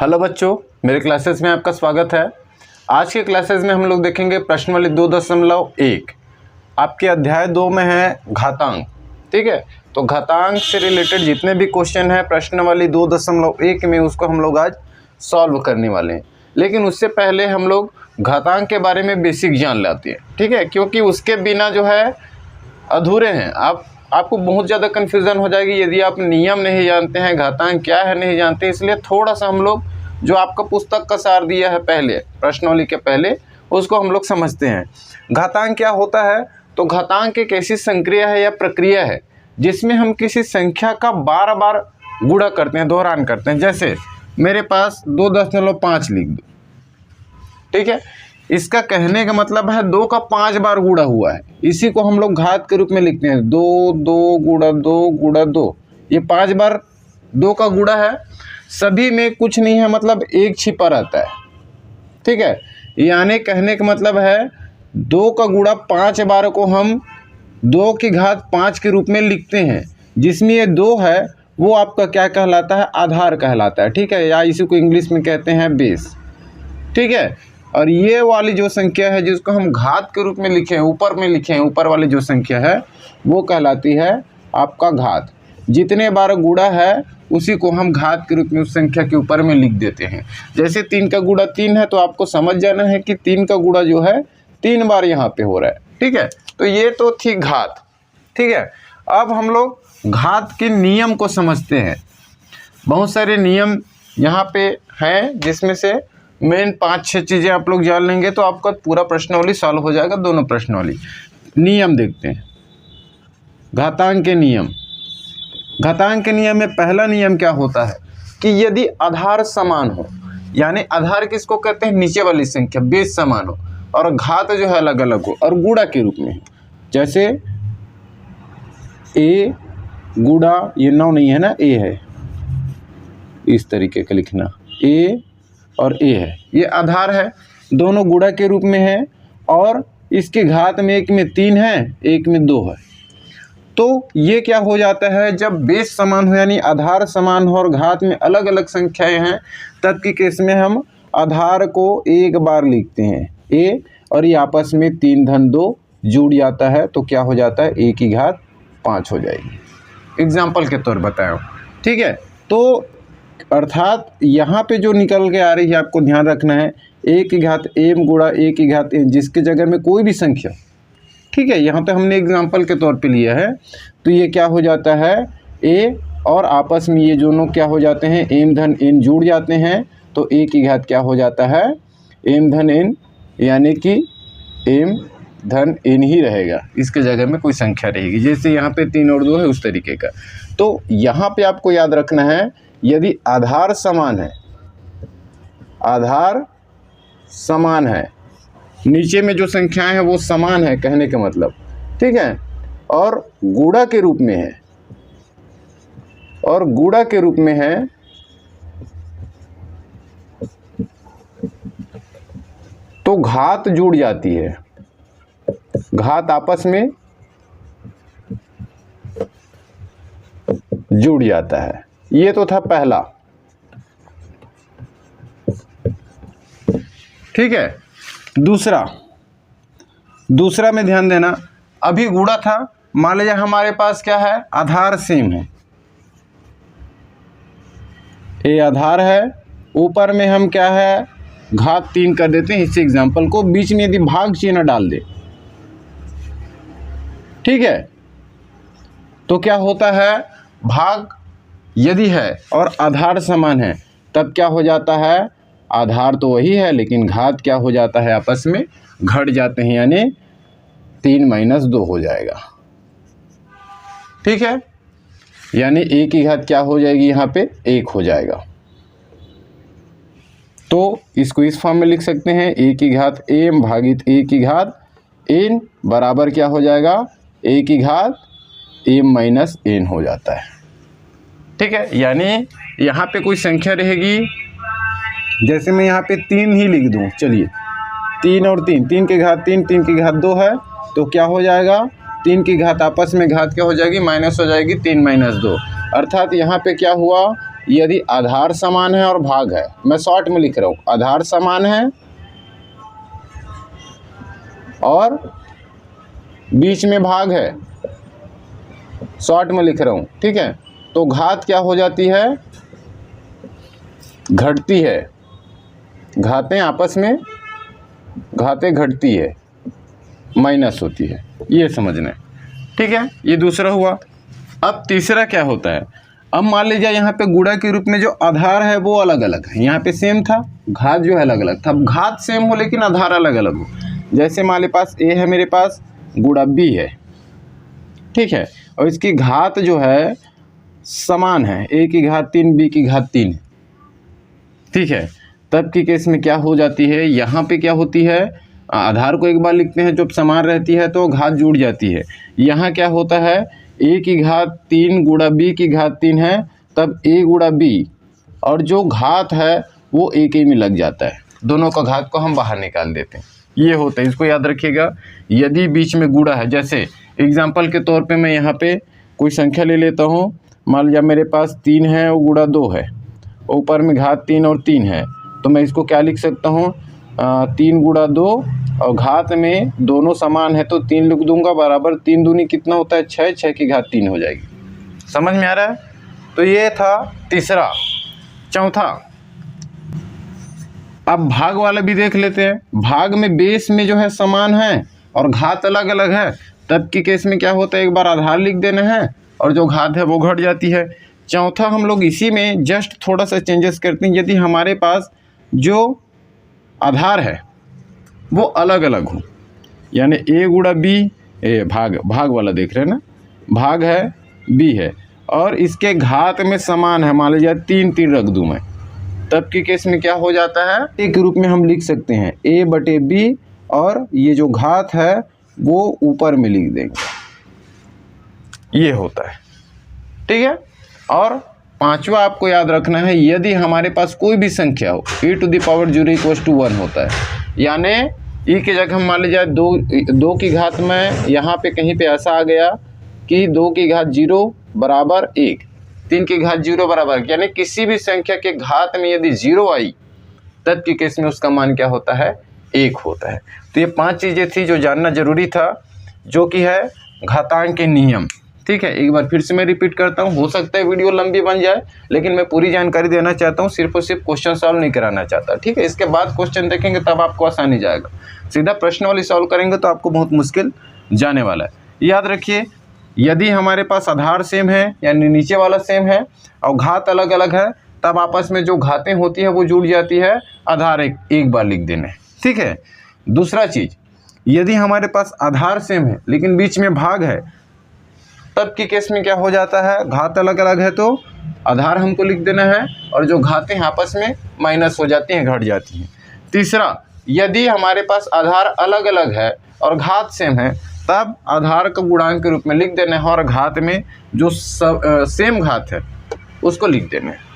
Hello बच्चों, मेरे classes में आपका स्वागत है। आज के क्लासेस में हम लोग देखेंगे प्रश्नावली 2.1। आपके अध्याय 2 में है घातांक। ठीक है, तो घातांक से रिलेटेड जितने भी क्वेश्चन है प्रश्नावली 2.1 में उसको हम लोग आज सॉल्व करने वाले हैं। लेकिन उससे पहले हम लोग घातांक के बारे में बेसिक जान लेते हैं। ठीक है, क्योंकि उसके बिना जो है अधूरे हैं। आपको बहुत ज़्यादा कन्फ्यूज़न हो जाएगी यदि आप नियम नहीं जानते हैं, घातांक क्या है नहीं जानते। इसलिए थोड़ा सा हम लोग जो आपका पुस्तक का सार दिया है पहले प्रश्नावली के पहले, उसको हम लोग समझते हैं। घातांक क्या होता है? तो घातांक एक ऐसी संक्रिया है या प्रक्रिया है जिसमें हम किसी संख्या का बार बार गुणा करते हैं, दोहरान करते हैं। जैसे मेरे पास 2.5 लिख दो। ठीक है, इसका कहने का मतलब है 2 का 5 बार गुणा हुआ है। इसी को हम लोग घात के रूप में लिखते हैं। 2 2 गुणा 2 गुणा 2, ये 5 बार 2 का गुणा है। सभी में कुछ नहीं है, मतलब एक छिपा रहता है। ठीक है, यानी कहने का मतलब है 2 का गुणा 5 बार को हम 2 की घात 5 के रूप में लिखते हैं। जिसमें ये 2 है वो आपका क्या कहलाता है? आधार कहलाता है। ठीक है, या इसी को इंग्लिश में कहते हैं बेस। ठीक है, और ये वाली जो संख्या है जिसको हम घात के रूप में लिखे हैं, ऊपर में लिखे हैं, ऊपर वाली जो संख्या है वो कहलाती है आपका घात। जितने बार गुणा है उसी को हम घात के रूप में उस संख्या के ऊपर में लिख देते हैं। जैसे 3 का गुणा 3 है तो आपको समझ जाना है कि 3 का गुणा जो है 3 बार यहाँ पे हो रहा है। ठीक है, तो ये तो थी घात। ठीक है, अब हम लोग घात के नियम को समझते हैं। बहुत सारे नियम यहाँ पे हैं जिसमें से मेन 5-6 चीज़ें आप लोग जान लेंगे तो आपका पूरा प्रश्नावली सॉल्व हो जाएगा। दोनों प्रश्नावली नियम देखते हैं। घातांक के नियम। घातांक के नियम में पहला नियम क्या होता है कि यदि आधार समान हो, यानी आधार किसको कहते हैं? नीचे वाली संख्या, बेस समान हो, और घात जो है अलग अलग हो और गुणा के रूप में हो। जैसे a गुणा, ये 9 नहीं है ना, a है, इस तरीके का लिखना, a और a है, ये आधार है, दोनों गुणा के रूप में है और इसके घात में एक में 3 है, एक में 2 है। तो ये क्या हो जाता है? जब बेस समान हो यानी आधार समान हो और घात में अलग अलग संख्याएं हैं, तब की केस में हम आधार को एक बार लिखते हैं a, और ये आपस में 3 धन 2 जुड़ जाता है तो क्या हो जाता है? a की घात 5 हो जाएगी। एग्जाम्पल के तौर बताया। ठीक है, तो अर्थात यहाँ पे जो निकल के आ रही है आपको ध्यान रखना है, a की घात m गुणा a की घात n, जिसके जगह में कोई भी संख्या। ठीक है, यहाँ पे हमने एग्जाम्पल के तौर पे लिया है, तो ये क्या हो जाता है? a, और आपस में ये दोनों क्या हो जाते हैं? m धन n जुड़ जाते हैं तो a की घात क्या हो जाता है? m धन n, यानी कि m धन n ही रहेगा, इसके जगह में कोई संख्या रहेगी। जैसे यहाँ पे 3 और 2 है उस तरीके का। तो यहाँ पे आपको याद रखना है यदि आधार समान है, आधार समान है, नीचे में जो संख्याएं हैं वो समान है कहने का मतलब। ठीक है, और गुणा के रूप में है, और गुणा के रूप में है, तो घात जुड़ जाती है, घात आपस में जुड़ जाता है। ये तो था पहला। ठीक है, दूसरा में ध्यान देना। अभी गुणा था, मान लीजिए हमारे पास क्या है? आधार सेम है, ए आधार है, ऊपर में हम क्या है? घात 3 कर देते हैं। इस एग्जाम्पल को बीच में यदि भाग चिन्ह डाल दे, ठीक है, तो क्या होता है? भाग यदि है और आधार समान है तब क्या हो जाता है? आधार तो वही है लेकिन घात क्या हो जाता है? आपस में घट जाते हैं, यानी 3 - 2 हो जाएगा। ठीक है, यानी a की घात क्या हो जाएगी? यहाँ पे 1 हो जाएगा। तो इसको इस फॉर्म में लिख सकते हैं, a की घात m भागित a की घात n बराबर क्या हो जाएगा? a की घात m - n हो जाता है। ठीक है, यानी यहाँ पे कोई संख्या रहेगी, जैसे मैं यहाँ पे 3 ही लिख दूँ। चलिए, 3 और 3, 3 की घात 3, 3 की घात 2 है, तो क्या हो जाएगा? 3 की घात आपस में घात क्या हो जाएगी? माइनस हो जाएगी, 3 - 2। अर्थात यहाँ पे क्या हुआ? यदि आधार समान है और भाग है, मैं शॉर्ट में लिख रहा हूँ, आधार समान है और बीच में भाग है, शॉर्ट में लिख रहा हूँ, ठीक है, तो घात क्या हो जाती है, घटती है, घातें आपस में घातें घटती है, माइनस होती है, ये समझना है, ठीक है। ये दूसरा हुआ। अब तीसरा क्या होता है, अब मान लीजिए यहाँ पे गुणा के रूप में जो आधार है वो अलग अलग है, यहाँ पे सेम था, घात जो है अलग अलग था। अब घात सेम हो लेकिन आधार अलग अलग हो, जैसे मान लीजिए पास ए है, मेरे पास गुणा बी है, ठीक है, और इसकी घात जो है समान है, ए की घात 3 बी की घात 3, ठीक है। तब की केस में क्या हो जाती है, यहाँ पे क्या होती है, आधार को एक बार लिखते हैं, जब समान रहती है तो घात जुड़ जाती है। यहाँ क्या होता है, ए की घात 3 गुणा बी की घात 3 है, तब ए गुणा बी और जो घात है वो एक ही में लग जाता है, दोनों का घात को हम बाहर निकाल देते हैं, ये होता है। इसको याद रखिएगा, यदि बीच में गुणा है, जैसे एग्जाम्पल के तौर पे मैं यहाँ पे कोई संख्या ले लेता हूँ, मान लिया मेरे पास 3 है और गुणा 2 है, ऊपर में घात 3 और 3 है, तो मैं इसको क्या लिख सकता हूँ, 3 गुणा 2 और घात में दोनों समान है तो 3 लिख दूंगा, बराबर 3 दूनी कितना होता है 6, 6 की घात 3 हो जाएगी। समझ में आ रहा है? तो ये था तीसरा। चौथा, अब भाग वाला भी देख लेते हैं। भाग में बेस में जो है समान है और घात अलग अलग है, तब की केस में क्या होता है, एक बार आधार लिख देना है और जो घात है वो घट जाती है। चौथा हम लोग इसी में जस्ट थोड़ा सा चेंजेस करते हैं, यदि हमारे पास जो आधार है वो अलग अलग हो, यानी ए गुणा बी, भाग वाला देख रहे हैं ना, भाग है बी है और इसके घात में समान है, मान लीजिए 3 3 रख दूं मैं, तब के केस में क्या हो जाता है, एक रूप में हम लिख सकते हैं a बटे बी और ये जो घात है वो ऊपर में लिख देंगे, ये होता है, ठीक है। और पांचवा आपको याद रखना है, यदि हमारे पास कोई भी संख्या हो e टू द पावर 0 = 1 होता है, यानी e की जगह हम मान लीजिए 2 की घात में यहाँ पे कहीं पे ऐसा आ गया कि 2 की घात 0 बराबर 1, 3 की घात 0 बराबर, यानी किसी भी संख्या के घात में यदि 0 आई तब की केस में उसका मान क्या होता है, 1 होता है। तो ये 5 चीज़ें थी जो जानना जरूरी था, जो कि है घातांक के नियम, ठीक है। एक बार फिर से मैं रिपीट करता हूँ, हो सकता है वीडियो लंबी बन जाए लेकिन मैं पूरी जानकारी देना चाहता हूँ, सिर्फ और सिर्फ क्वेश्चन सॉल्व नहीं कराना चाहता, ठीक है। इसके बाद क्वेश्चन देखेंगे तब आपको आसानी जाएगा, सीधा प्रश्न वाली सॉल्व करेंगे तो आपको बहुत मुश्किल जाने वाला है। याद रखिए, यदि हमारे पास आधार सेम है यानी नीचे वाला सेम है और घात अलग अलग है, तब आपस में जो घातें होती है वो जुड़ जाती है, आधार एक बार लिख देना है, ठीक है। दूसरा चीज़, यदि हमारे पास आधार सेम है लेकिन बीच में भाग है, तब की केस में क्या हो जाता है, घात अलग अलग है तो आधार हमको लिख देना है और जो घातें आपस में माइनस हो जाती हैं, घट जाती हैं। तीसरा, यदि हमारे पास आधार अलग अलग है और घात सेम है, तब आधार को गुणांक के रूप में लिख देना है और घात में जो सेम घात है उसको लिख देना है।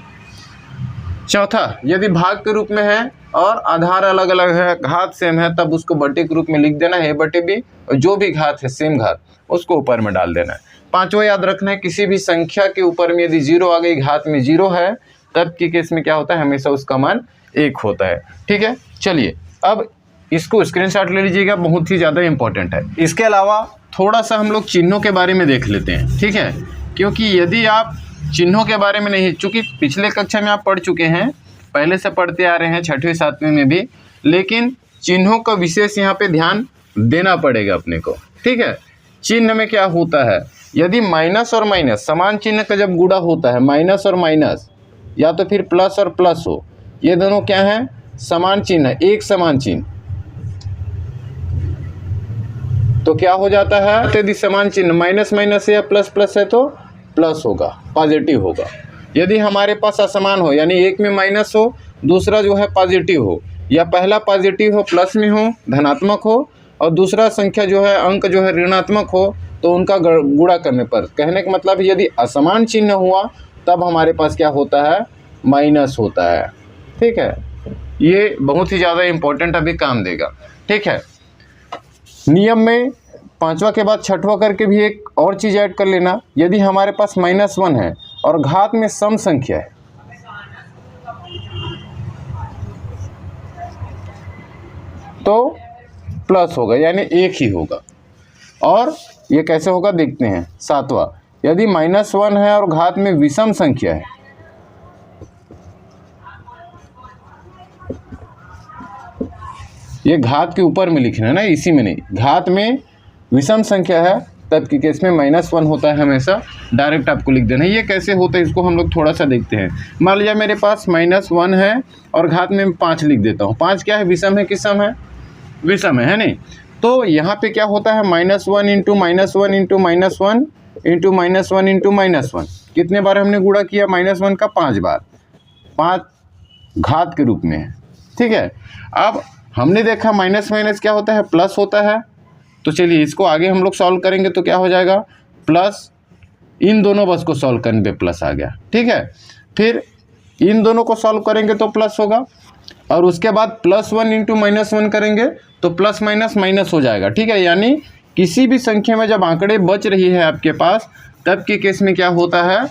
चौथा, यदि भाग के रूप में है और आधार अलग अलग है, घात सेम है, तब उसको बटे के रूप में लिख देना है, a बटे b, और जो भी घात है सेम घात उसको ऊपर में डाल देना है। पांचवा याद रखना है, किसी भी संख्या के ऊपर में यदि 0 आ गई, घात में 0 है, तब की केस में क्या होता है, हमेशा उसका मान 1 होता है, ठीक है। चलिए अब इसको स्क्रीनशॉट ले लीजिएगा, बहुत ही ज़्यादा इंपॉर्टेंट है। इसके अलावा थोड़ा सा हम लोग चिन्हों के बारे में देख लेते हैं, ठीक है, क्योंकि यदि आप चिन्हों के बारे में नहीं, चूँकि पिछले कक्षा में आप पढ़ चुके हैं, पहले से पढ़ते आ रहे हैं 6वीं 7वीं में भी, लेकिन चिन्हों का विशेष यहाँ पे ध्यान देना पड़ेगा अपने को, ठीक है। चिन्ह में क्या होता है, यदि माइनस और माइनस समान चिन्ह का जब गुणा होता है, माइनस और माइनस या तो फिर प्लस और प्लस हो, ये दोनों क्या है, समान चिन्ह है, एक समान चिन्ह, तो क्या हो जाता है, यदि समान चिन्ह माइनस माइनस है या प्लस प्लस है तो प्लस होगा, पॉजिटिव होगा। यदि हमारे पास असमान हो, यानी एक में माइनस हो, दूसरा जो है पॉजिटिव हो, या पहला पॉजिटिव हो प्लस में हो, धनात्मक हो, और दूसरा संख्या जो है अंक जो है ऋणात्मक हो, तो उनका गुणा करने पर, कहने का मतलब यदि असमान चिन्ह हुआ तब हमारे पास क्या होता है, माइनस होता है, ठीक है। ये बहुत ही ज़्यादा इम्पोर्टेंट अभी काम देगा, ठीक है। नियम में पांचवा के बाद छठवां करके भी एक और चीज़ ऐड कर लेना, यदि हमारे पास -1 है और घात में सम संख्या है, तो प्लस होगा, यानी 1 ही होगा। और ये कैसे होगा देखते हैं। 7वां, यदि -1 है और घात में विषम संख्या है, ये घात के ऊपर में लिखना है ना, इसी में नहीं, घात में विषम संख्या है तब के केस में -1 होता है हमेशा, डायरेक्ट आपको लिख देना है। ये कैसे होता है इसको हम लोग थोड़ा सा देखते हैं। मान लीजिए मेरे पास -1 है और घात में 5 लिख देता हूँ। 5 क्या है, विषम है कि सम है? विषम है नहीं? तो यहाँ पे क्या होता है, -1 × -1 × -1 × -1 × -1 कितने बार हमने गुणा किया? -1 का 5 बार, 5 घात के रूप में है, ठीक है। अब हमने देखा माइनस माइनस क्या होता है, प्लस होता है। तो चलिए इसको आगे हम लोग सॉल्व करेंगे तो क्या हो जाएगा, प्लस, इन दोनों बस को सॉल्व करने पे प्लस आ गया, ठीक है। फिर इन दोनों को सॉल्व करेंगे तो प्लस होगा, और उसके बाद +1 × -1 करेंगे तो प्लस माइनस माइनस हो जाएगा, ठीक है। यानी किसी भी संख्या में जब आंकड़े बच रही है आपके पास, तब के केस में क्या होता है,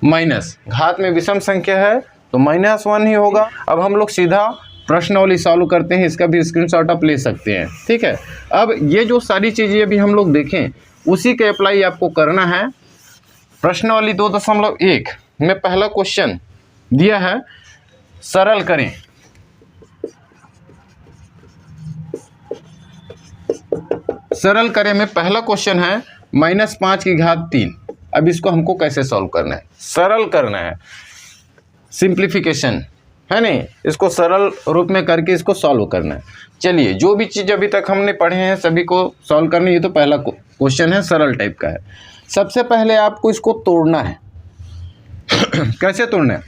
माइनस। घात में विषम संख्या है तो -1 ही होगा। अब हम लोग सीधा प्रश्नावली सॉल्व करते हैं, इसका भी स्क्रीनशॉट आप ले सकते हैं, ठीक है। अब ये जो सारी चीज़ें अभी हम लोग देखें, उसी के अप्लाई आपको करना है। प्रश्नावली 2.1 में पहला क्वेश्चन दिया है, सरल करें। सरल करें में पहला क्वेश्चन है -5 की घात 3। अब इसको हमको कैसे सॉल्व करना है, सरल करना है, सिंप्लीफिकेशन है नहीं, इसको सरल रूप में करके इसको सॉल्व करना है। चलिए जो भी चीज़ अभी तक हमने पढ़े हैं सभी को सॉल्व करना है। ये तो पहला क्वेश्चन है, सरल टाइप का है। सबसे पहले आपको इसको तोड़ना है। कैसे तोड़ना है,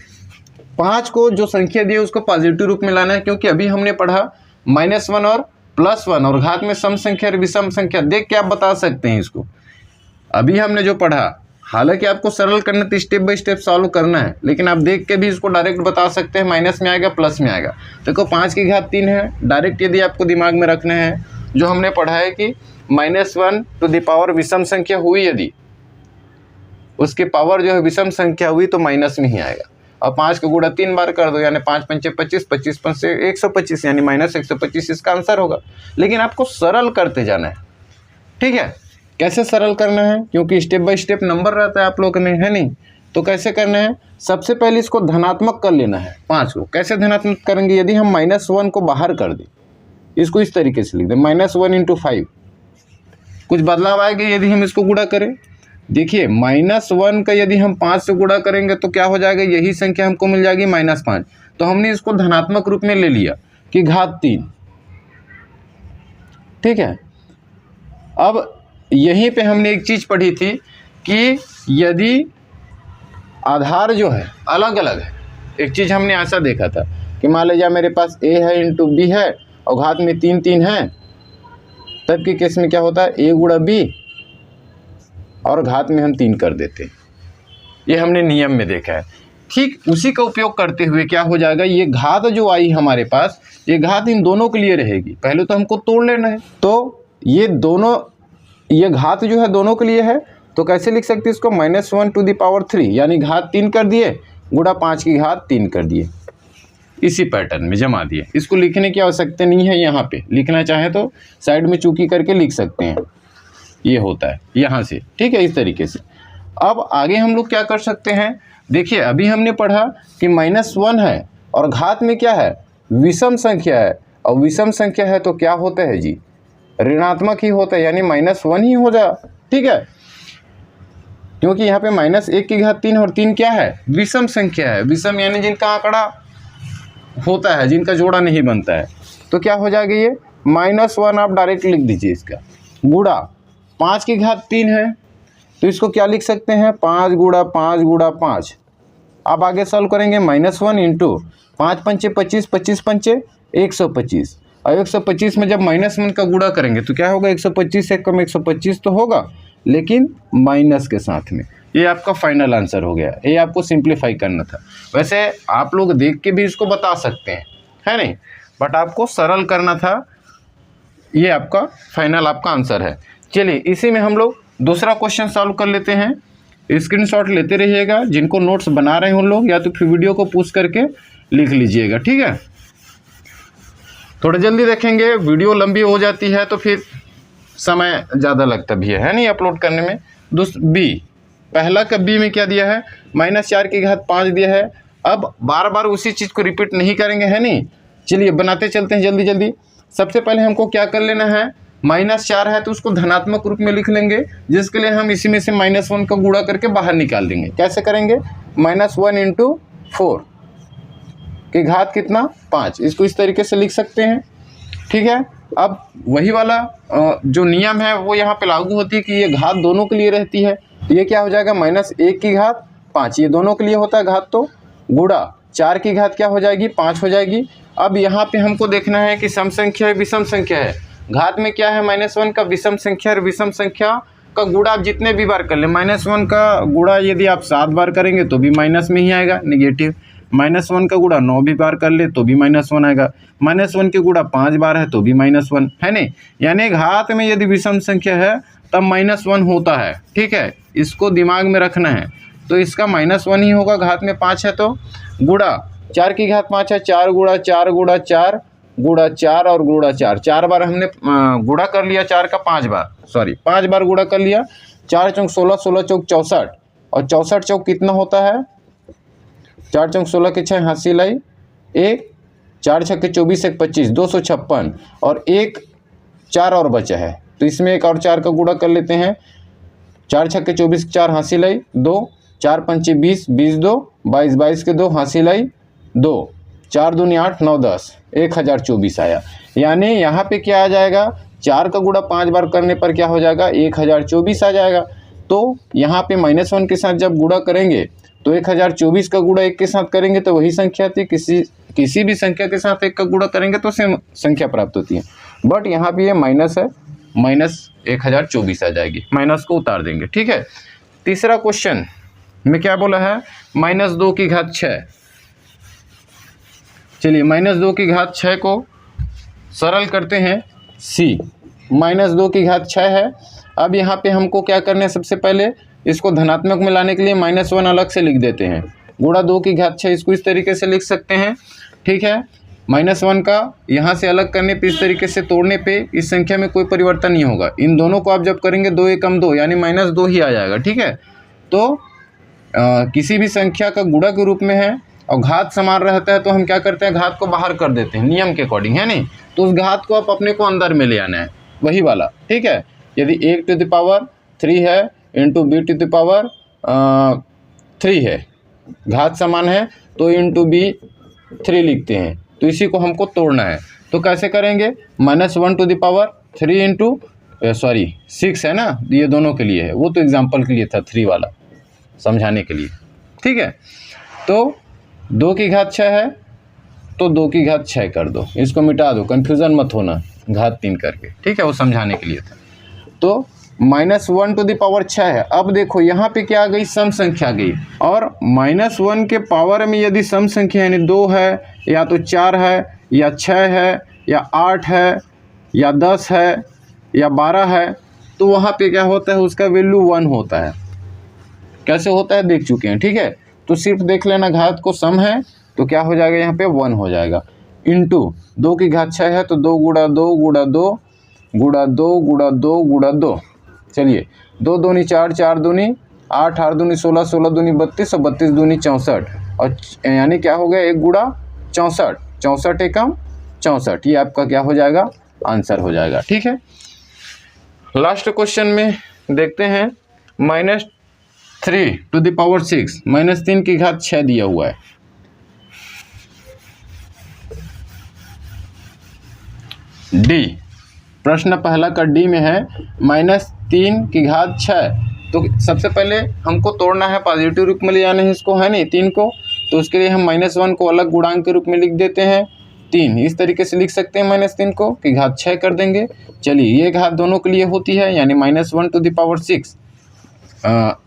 5 को जो संख्या दी है उसको पॉजिटिव रूप में लाना है, क्योंकि अभी हमने पढ़ा -1 और +1 और घात में सम संख्या और विषम संख्या। देख के आप बता सकते हैं इसको, अभी हमने जो पढ़ा, हालांकि आपको सरल करना तो स्टेप बाय स्टेप सॉल्व करना है, लेकिन आप देख के भी इसको डायरेक्ट बता सकते हैं, माइनस में आएगा प्लस में आएगा। देखो 5 की घात 3 है, डायरेक्ट यदि आपको दिमाग में रखना है जो हमने पढ़ा है कि -1 विषम संख्या हुई, यदि उसकी पावर जो है विषम संख्या हुई तो माइनस में ही आएगा। और 5 का गुणा 3 बार कर दो, यानी 5 × 5 = 25, 25 × 5 = 125, यानी -125 इसका आंसर होगा। लेकिन आपको सरल करते जाना है, ठीक है। कैसे सरल करना है, क्योंकि स्टेप बाय स्टेप नंबर रहता है आप लोगों ने, है नहीं। तो कैसे करना है, सबसे पहले इसको धनात्मक कर लेना है 5 को। कैसे धनात्मक करेंगे, यदि हम -1 को बाहर कर दें, इसको इस तरीके से लिख दें, -1 × 5। कुछ बदलाव आएगा यदि हम इसको गुणा करें। देखिए -1 का यदि हम 5 से गुणा करेंगे तो क्या हो जाएगा, यही संख्या हमको मिल जाएगी -5। तो हमने इसको धनात्मक रूप में ले लिया कि घात 3, ठीक है। अब यहीं पे हमने एक चीज़ पढ़ी थी कि यदि आधार जो है अलग अलग है, एक चीज़ हमने ऐसा देखा था कि मान लीजिए मेरे पास a है × b है और घात में 3 3 है, तब के केस में क्या होता है, a × b और घात में हम 3 कर देते हैं। ये हमने नियम में देखा है। ठीक उसी का उपयोग करते हुए क्या हो जाएगा, ये घात जो आई हमारे पास, ये घात इन दोनों के लिए रहेगी। पहले तो हमको तोड़ लेना है, तो ये दोनों, ये घात जो है दोनों के लिए है, तो कैसे लिख सकते हैं इसको, -1 × 3, यानी घात 3 कर दिए गुणा 5 की घात 3 कर दिए, इसी पैटर्न में जमा दिए। इसको लिखने की आवश्यकता नहीं है, यहाँ पे लिखना चाहे तो साइड में चूकी करके लिख सकते हैं, ये होता है यहाँ से, ठीक है, इस तरीके से। अब आगे हम लोग क्या कर सकते हैं, देखिए अभी हमने पढ़ा कि -1 है और घात में क्या है, विषम संख्या है, और विषम संख्या है तो क्या होता है जी, ऋणात्मक ही होता है, यानी -1 ही हो जाए, ठीक है। क्योंकि यहाँ पे -1 की घात 3 और 3 क्या है, विषम संख्या है। विषम यानी जिनका आंकड़ा होता है, जिनका जोड़ा नहीं बनता है। तो क्या हो जाएगा, ये -1 आप डायरेक्ट लिख दीजिए इसका, गुणा 5 की घात 3 है तो इसको क्या लिख सकते हैं, 5 × 5 × 5। अब आगे सॉल्व करेंगे, -1 × 5 × 5 = 25, 25 × 5 = 125, और 125 में जब -1 का गुणा करेंगे तो क्या होगा, 125 से कम 125 तो होगा, लेकिन माइनस के साथ में। ये आपका फाइनल आंसर हो गया। ये आपको सिंप्लीफाई करना था। वैसे आप लोग देख के भी इसको बता सकते हैं, है नहीं, बट आपको सरल करना था। ये आपका फाइनल आपका आंसर है। चलिए इसी में हम लोग दूसरा क्वेश्चन सॉल्व कर लेते हैं। स्क्रीनशॉट लेते रहिएगा, जिनको नोट्स बना रहे हैं उन लोग, या तो फिर वीडियो को पॉज करके लिख लीजिएगा, ठीक है। थोड़ा जल्दी देखेंगे, वीडियो लंबी हो जाती है तो फिर समय ज़्यादा लगता भी है नहीं अपलोड करने में। बी, पहला का बी में क्या दिया है, -4⁵ दिया है। अब बार बार उसी चीज़ को रिपीट नहीं करेंगे, है नहीं। चलिए बनाते चलते हैं जल्दी जल्दी। सबसे पहले हमको क्या कर लेना है, -4 है तो उसको धनात्मक रूप में लिख लेंगे, जिसके लिए हम इसी में से -1 का गुणा करके बाहर निकाल देंगे। कैसे करेंगे, -1 × 4 की घात कितना, 5। इसको इस तरीके से लिख सकते हैं, ठीक है। अब वही वाला जो नियम है वो यहाँ पे लागू होती है कि ये घात दोनों के लिए रहती है। तो ये क्या हो जाएगा, -1⁵5, ये दोनों के लिए होता है घात, तो गुणा 4 की घात क्या हो जाएगी, 5 हो जाएगी। अब यहाँ पे हमको देखना है कि सम संख्या है विषम संख्या है। घात में क्या है, -1 का विषम संख्या, और विषम संख्या का गुणा आप जितने भी बार कर लें, -1 का गुणा यदि आप 7 बार करेंगे तो भी माइनस में ही आएगा, निगेटिव। -1 का गुणा 9 भी बार कर ले तो भी -1 आएगा। -1 के गुणा 5 बार है तो भी -1 है नहीं। यानी घात में यदि विषम संख्या है तब -1 होता है, ठीक है। इसको दिमाग में रखना है, तो इसका -1 ही होगा। घात में 5 है तो गुणा 4 की घात 5 है, 4 × 4 × 4 गुणा 4 और गुणा 4, 4 बार हमने गुणा कर लिया, 4 का 5 बार, सॉरी 5 बार गुणा कर लिया। 4 × 16, 16 × 64, और 64 चौक कितना होता है, 4 × 16 के 6 हाथ सिलाई 1, 4 × 6 24, 1 25, 256, और 1 4 और बचा है तो इसमें 1 और 4 का गुणा कर लेते हैं। 4 × 6 24, 4 हाथ सिलाई 2, 4 × 5 20, 20 2 22, 22 के 2 हाथ सिलाई 2, 4 दूनी 8, 9 10, 1024 आया। यानी यहाँ पे क्या आ जाएगा, 4 का गुणा 5 बार करने पर क्या हो जाएगा, 1024 आ जाएगा। तो यहाँ पे -1 के साथ जब गुणा करेंगे तो 1024 का गुणा 1 के साथ करेंगे तो वही संख्या थी। किसी भी संख्या के साथ 1 का गुणा करेंगे तो सेम संख्या प्राप्त होती है, बट यहाँ पे ये माइनस है, -1024 आ जाएगी, माइनस को उतार देंगे, ठीक है। तीसरा क्वेश्चन में क्या बोला है, -2 की घात 6। चलिए -2 की घात 6 को सरल करते हैं। सी, -2 की घात 6 है। अब यहाँ पे हमको क्या करना है, सबसे पहले इसको धनात्मक में लाने के लिए -1 अलग से लिख देते हैं, गुणा 2 की घात 6, इसको इस तरीके से लिख सकते हैं, ठीक है। -1 का यहाँ से अलग करने पे, इस तरीके से तोड़ने पे इस संख्या में कोई परिवर्तन नहीं होगा। इन दोनों को आप जब करेंगे 2 एकम 2 यानी -2 ही आ जाएगा, ठीक है। तो किसी भी संख्या का गुणा के रूप में है और घात समान रहता है तो हम क्या करते हैं, घात को बाहर कर देते हैं नियम के अकॉर्डिंग, है नहीं। तो उस घात को आप अपने को अंदर में ले आना है, वही वाला, ठीक है। यदि 1⁵ है इंटू b⁵ है, घात समान है तो इंटू b3 लिखते हैं, तो इसी को हमको तोड़ना है। तो कैसे करेंगे, -1⁵ इंटू 6 है ना, ये दोनों के लिए है, वो तो एग्जाम्पल के लिए था 3 वाला, समझाने के लिए, ठीक है। तो 2 की घात 6 है तो 2 की घात 6 कर दो, इसको मिटा दो, कन्फ्यूज़न मत होना घात 3 करके, ठीक है, वो समझाने के लिए था। तो -1⁶ है। अब देखो यहाँ पे क्या आ गई, सम संख्या आ गई, और -1 के पावर में यदि सम संख्या यानी 2 है, या तो 4 है, या 6 है, या 8 है, या 10 है, या 12 है, तो वहाँ पे क्या होता है, उसका वैल्यू 1 होता है। कैसे होता है देख चुके हैं, ठीक है। तो सिर्फ देख लेना, घात को सम है तो क्या हो जाएगा, यहाँ पे 1 हो जाएगा, इंटू 2 की घात 6 है तो 2 × 2 × 2 × 2 × 2 × 2, चलिए 2 दूनी 4, 4 दूनी 8, 8 दूनी 16, 16 दूनी 32 और 32 दूनी 64, और यानी क्या हो गया, 1 गुणा 64, 64 एकम 64, ये आपका क्या हो जाएगा, आंसर हो जाएगा, ठीक है। लास्ट क्वेश्चन में देखते हैं, -3⁶ -3 की घात 6 दिया हुआ है। डी, प्रश्न पहला का डी में है -3 की घात 6। तो सबसे पहले हमको तोड़ना है, पॉजिटिव रूप में ले जाना है इसको, है नहीं 3 को, तो उसके लिए हम -1 को अलग गुणांक के रूप में लिख देते हैं 3, इस तरीके से लिख सकते हैं -3 को की घात 6 कर देंगे। चलिए ये घात दोनों के लिए होती है, यानी -1⁶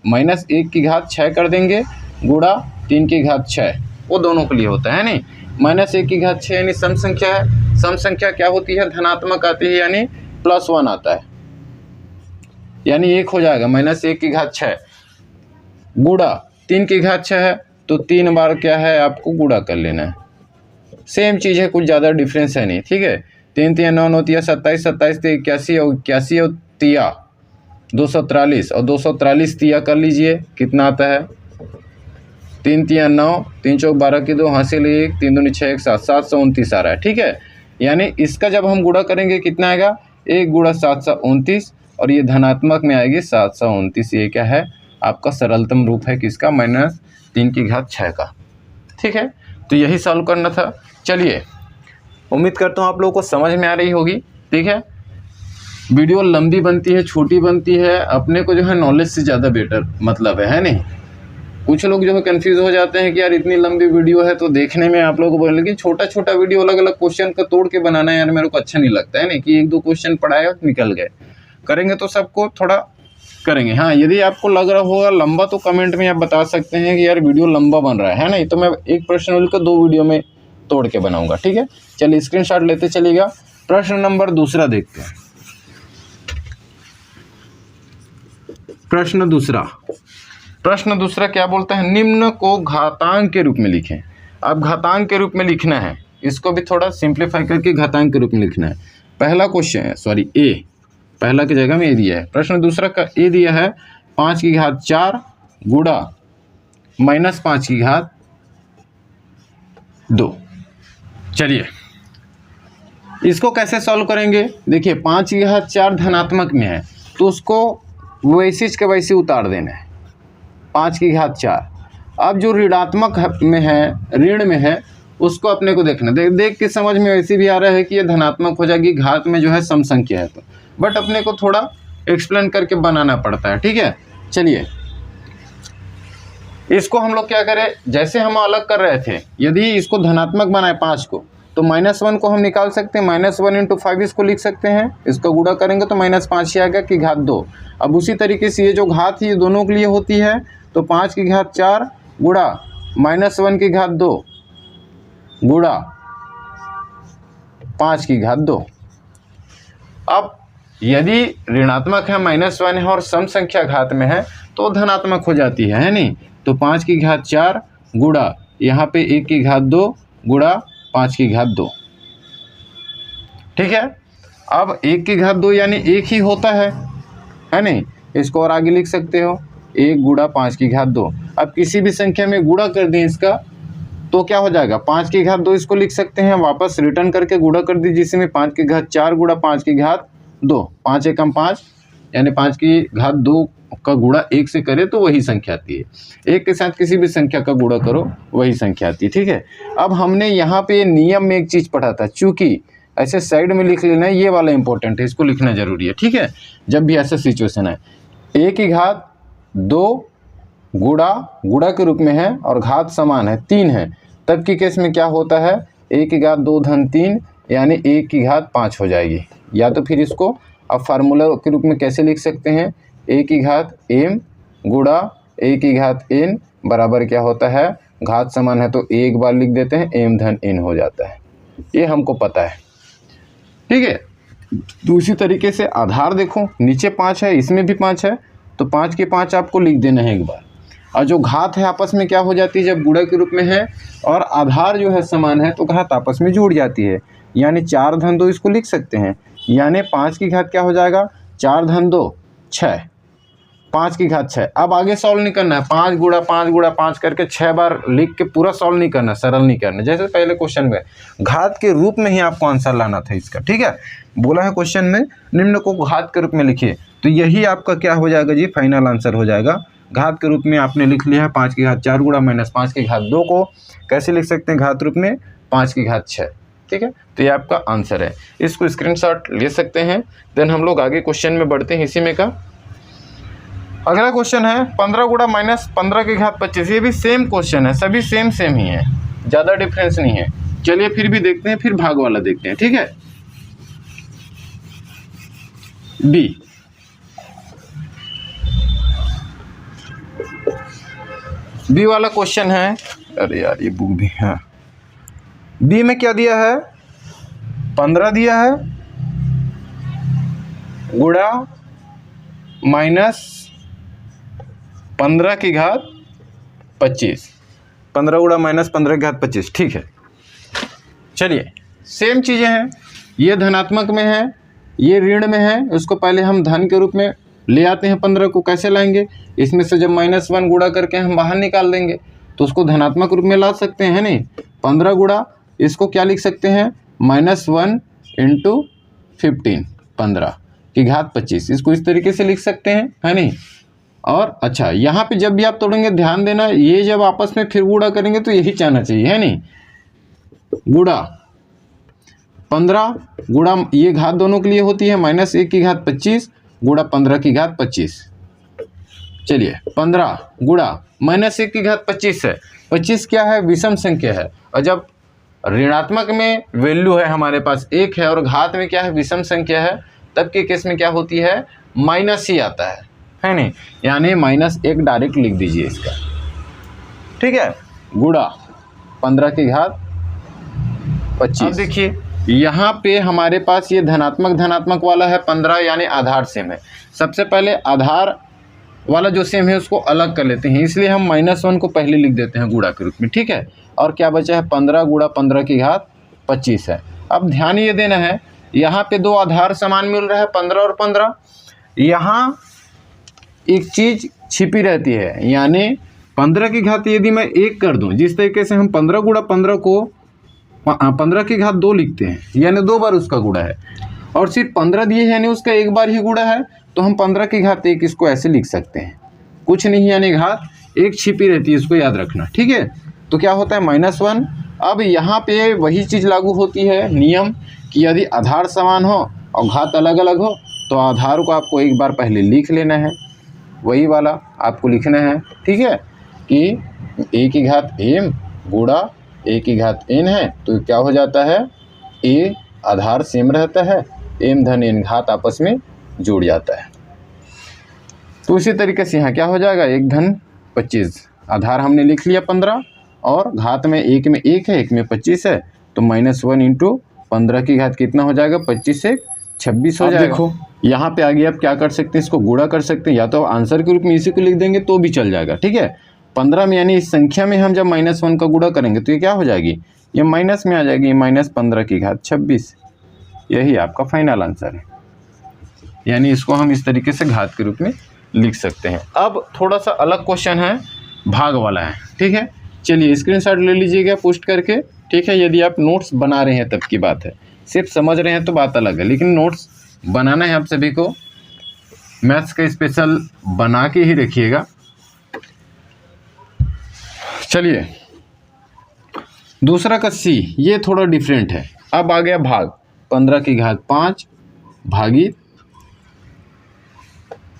-1 की घात 6 कर देंगे, गुणा 3 की घात 6, वो दोनों के लिए होता है नहीं। -1 की घात 6 यानी सम संख्या है, सम संख्या क्या होती है, धनात्मक आती है, यानी +1 आता है, यानी 1 हो जाएगा। -1 की घात 6 गुणा 3 की घात 6 है तो 3 बार क्या है, आपको गुणा कर लेना है, सेम चीज़ है, कुछ ज़्यादा डिफरेंस है नहीं, ठीक है। 3 3 9 9 3 27, 27 3 81 और 81 और 3 243 और 243 3 कर लीजिए, कितना आता है 3 3 9, 3 चौक 12 की 2, हासिल 1, 3 दूनी 6 1 7, 729 आ रहा है, ठीक है। यानी इसका जब हम गुणा करेंगे कितना आएगा, 1 गुणा 729 और ये धनात्मक में आएगी 729। ये क्या है आपका सरलतम रूप है किसका, -3 की घात 6 का, ठीक है। तो यही सॉल्व करना था। चलिए, उम्मीद करता हूँ आप लोगों को समझ में आ रही होगी, ठीक है। वीडियो लंबी बनती है, छोटी बनती है, अपने को जो है नॉलेज से ज़्यादा बेटर मतलब है नहीं। कुछ लोग जो है कंफ्यूज हो जाते हैं कि यार इतनी लंबी वीडियो है तो देखने में आप लोगों को बोले, लेकिन छोटा छोटा वीडियो अलग अलग क्वेश्चन का तोड़ के बनाना यार मेरे को अच्छा नहीं लगता है नहीं कि 1 2 क्वेश्चन पढ़ाया निकल गए। करेंगे तो सबको थोड़ा करेंगे। हाँ, यदि आपको लग रहा होगा लंबा तो कमेंट में आप बता सकते हैं कि यार वीडियो लंबा बन रहा है नहीं, तो मैं एक प्रश्न को 2 वीडियो में तोड़ के बनाऊंगा, ठीक है। चलिए स्क्रीनशॉट लेते चलिएगा। प्रश्न नंबर 2 देखते हैं। प्रश्न दूसरा क्या बोलता है, निम्न को घातांक के रूप में लिखें। अब घातांक के रूप में लिखना है, इसको भी थोड़ा सिंप्लीफाई करके घातांक के रूप में लिखना है। पहला क्वेश्चन है, सॉरी ए, पहला की जगह में ए दिया है। प्रश्न दूसरा का ए दिया है 5 की घात 4 गुणा -5 की घात 2। चलिए इसको कैसे सॉल्व करेंगे। देखिए 5 की घात 4 धनात्मक में है तो उसको वैसे के वैसे उतार देना है 5 की घात 4। अब जो ऋणात्मक में है, ऋण में है, उसको अपने को देखना। देख के समझ में वैसे भी आ रहा है कि ये धनात्मक हो जाएगी, घात में जो है सम संख्या है तो, बट अपने को थोड़ा एक्सप्लेन करके बनाना पड़ता है, ठीक है। चलिए इसको हम लोग क्या करें, जैसे हम अलग कर रहे थे, यदि इसको धनात्मक बनाए 5 को तो -1 को हम निकाल सकते हैं, -1 × 5 इसको लिख सकते हैं। इसको गुणा करेंगे तो -5 ही आएगा की घात 2। अब उसी तरीके से ये जो घात है ये दोनों के लिए होती है, तो 5 की घात 4 गुणा -1 की घात 2 गुणा 5 की घात 2। अब यदि ऋणात्मक है, -1 है और सम संख्या घात में है तो धनात्मक हो जाती है नहीं। तो 5 की घात 4 गुणा यहाँ पे 1 की घात 2 गुणा 5 की घात 2, ठीक है। अब 1 की घात 2 यानी 1 ही होता है नहीं, इसको और आगे लिख सकते हो 1 गुणा 5 की घात 2। अब किसी भी संख्या में गुणा कर दें इसका तो क्या हो जाएगा, 5 की घात 2 इसको लिख सकते हैं, वापस रिटर्न करके गुणा कर दीजिए, जिसमें 5 की घात 4 गुणा 5 की घात 2, 5 एकम 5 यानी 5 की घात 2 का गुणा 1 से करे तो वही संख्या आती है। 1 के साथ किसी भी संख्या का गुणा करो वही संख्या आती है, ठीक है। अब हमने यहाँ पे नियम में एक चीज़ पढ़ा था, चूंकि ऐसे साइड में लिख लेना है, ये वाला इंपॉर्टेंट है, इसको लिखना जरूरी है, ठीक है। जब भी ऐसा सिचुएशन है 1 की घात 2 गुणा के रूप में है और घात समान है 3 है, तब की केस में क्या होता है 1 की घात 2 धन 3 यानी 1 की घात 5 हो जाएगी। या तो फिर इसको अब फार्मूला के रूप में कैसे लिख सकते हैं, a⁻m गुणा a⁻n बराबर क्या होता है, घात समान है तो एक बार लिख देते हैं, m धन n हो जाता है। ये हमको पता है, ठीक है। दूसरी तरीके से आधार देखो, नीचे 5 है, इसमें भी 5 है, तो 5 के 5 आपको लिख देना है एक बार। और जो घात है आपस में क्या हो जाती है, जब गुणा के रूप में है और आधार जो है समान है तो घात आपस में जुड़ जाती है, यानी 4 धन 2 इसको लिख सकते हैं। यानी 5 की घात क्या हो जाएगा, 4 धन 2 6, 5 की घात 6। अब आगे सॉल्व नहीं करना है, 5 गुणा 5 गुणा 5 करके 6 बार लिख के पूरा सॉल्व नहीं करना, सरल नहीं करना, जैसे पहले क्वेश्चन में घात के रूप में ही आपको आंसर लाना था इसका, ठीक है। बोला है क्वेश्चन में निम्न को घात के रूप में लिखिए, तो यही आपका क्या हो जाएगा जी, फाइनल आंसर हो जाएगा। घात के रूप में आपने लिख लिया है 5 की घात 4 गुणा -5 की घात 2 को कैसे लिख सकते हैं घात रूप में, 5 की घात 6, ठीक है। तो ये आपका आंसर है, इसको स्क्रीनशॉट ले सकते हैं। देन हम लोग आगे क्वेश्चन में बढ़ते हैं। इसी में का अगला क्वेश्चन है 15 गुणा -15 की घात 25। ये भी सेम क्वेश्चन है, सभी सेम ही है, ज़्यादा डिफरेंस नहीं है। चलिए फिर भी देखते हैं, फिर भाग वाला देखते हैं, ठीक है। बी वाला क्वेश्चन है, अरे यार ये बुक भी है। बी में क्या दिया है, 15 दिया है गुणा -15 की घात 25, 15 गुणा -15 की घात 25, ठीक है। चलिए सेम चीज़ें हैं, ये धनात्मक में है, ये ऋण में है, उसको पहले हम धन के रूप में ले आते हैं। 15 को कैसे लाएंगे, इसमें से जब -1 गुणा करके हम बाहर निकाल देंगे तो उसको धनात्मक रूप में ला सकते हैं नहीं। 15 गुणा इसको क्या लिख सकते हैं, -1 × 15, 15 की घात 25, इसको इस तरीके से लिख सकते हैं, है नहीं। और अच्छा यहाँ पे जब भी आप तोड़ेंगे ध्यान देना, ये जब आपस में फिर गुणा करेंगे तो यही चाहना चाहिए, है नहीं। गुणा 15 गुणा ये घात दोनों के लिए होती है -1 की घात 25 गुणा 15 की घात 25। चलिए 15 गुणा -1 की घात 25 है, 25 क्या है, विषम संख्या है, और जब ऋणात्मक में वैल्यू है हमारे पास 1 है और घात में क्या है, विषम संख्या है, तब के केस में क्या होती है, माइनस ही आता है नहीं। यानी -1 डायरेक्ट लिख दीजिए इसका, ठीक है। गुणा 15 की घात 25। अब देखिए यहाँ पे हमारे पास ये धनात्मक वाला है 15, यानी आधार सेम है। सबसे पहले आधार वाला जो सेम है उसको अलग कर लेते हैं, इसलिए हम -1 को पहले लिख देते हैं गुणा के रूप में, ठीक है। और क्या बचा है, 15 गुणा 15 की घात 25 है। अब ध्यान ये देना है, यहाँ पे दो आधार समान मिल रहा है 15 और 15, यहाँ एक चीज़ छिपी रहती है, यानी 15 की घात यदि मैं 1 कर दूं, जिस तरीके से हम 15 गुणा 15 को 15 की घात 2 लिखते हैं, यानी 2 बार उसका गुणा है, और सिर्फ 15 दिए हैं यानी उसका एक बार ही गुणा है, तो हम 15 की घात 1 इसको ऐसे लिख सकते हैं, कुछ नहीं यानी घात 1 छिपी रहती है, इसको याद रखना, ठीक है। तो क्या होता है, -1। अब यहाँ पे वही चीज़ लागू होती है नियम कि यदि आधार समान हो और घात अलग अलग हो तो आधार को आपको एक बार पहले लिख लेना है, वही वाला आपको लिखना है, ठीक है, कि a की घात m गुणा a की घात n है, तो क्या हो जाता है, a आधार सेम रहता है, m धन n घात आपस में जुड़ जाता है। तो इसी तरीके से यहाँ क्या हो जाएगा, 1 धन 25, आधार हमने लिख लिया 15 और घात में 1 में 1 है, 1 में 25 है, तो -1 × 15 की घात कितना हो जाएगा, 25 से 26 हो जाएगा। देखो यहाँ पे आगे आप क्या कर सकते हैं, इसको गुणा कर सकते हैं, या तो आंसर के रूप में इसी को लिख देंगे तो भी चल जाएगा, ठीक है। 15 में यानी इस संख्या में हम जब -1 का गुणा करेंगे तो ये क्या हो जाएगी, ये माइनस में आ जाएगी, -15 की घात 26, यही आपका फाइनल आंसर है। यानी इसको हम इस तरीके से घात के रूप में लिख सकते हैं। अब थोड़ा सा अलग क्वेश्चन है, भाग वाला है, ठीक है। चलिए स्क्रीनशॉट ले लीजिएगा पोस्ट करके, ठीक है। यदि आप नोट्स बना रहे हैं तब की बात है, सिर्फ समझ रहे हैं तो बात अलग है, लेकिन नोट्स बनाना है आप सभी को, मैथ्स का स्पेशल बना के ही रखिएगा। चलिए दूसरा का C, ये थोड़ा डिफरेंट है। अब आ गया भाग, 15 की घात 5 भागित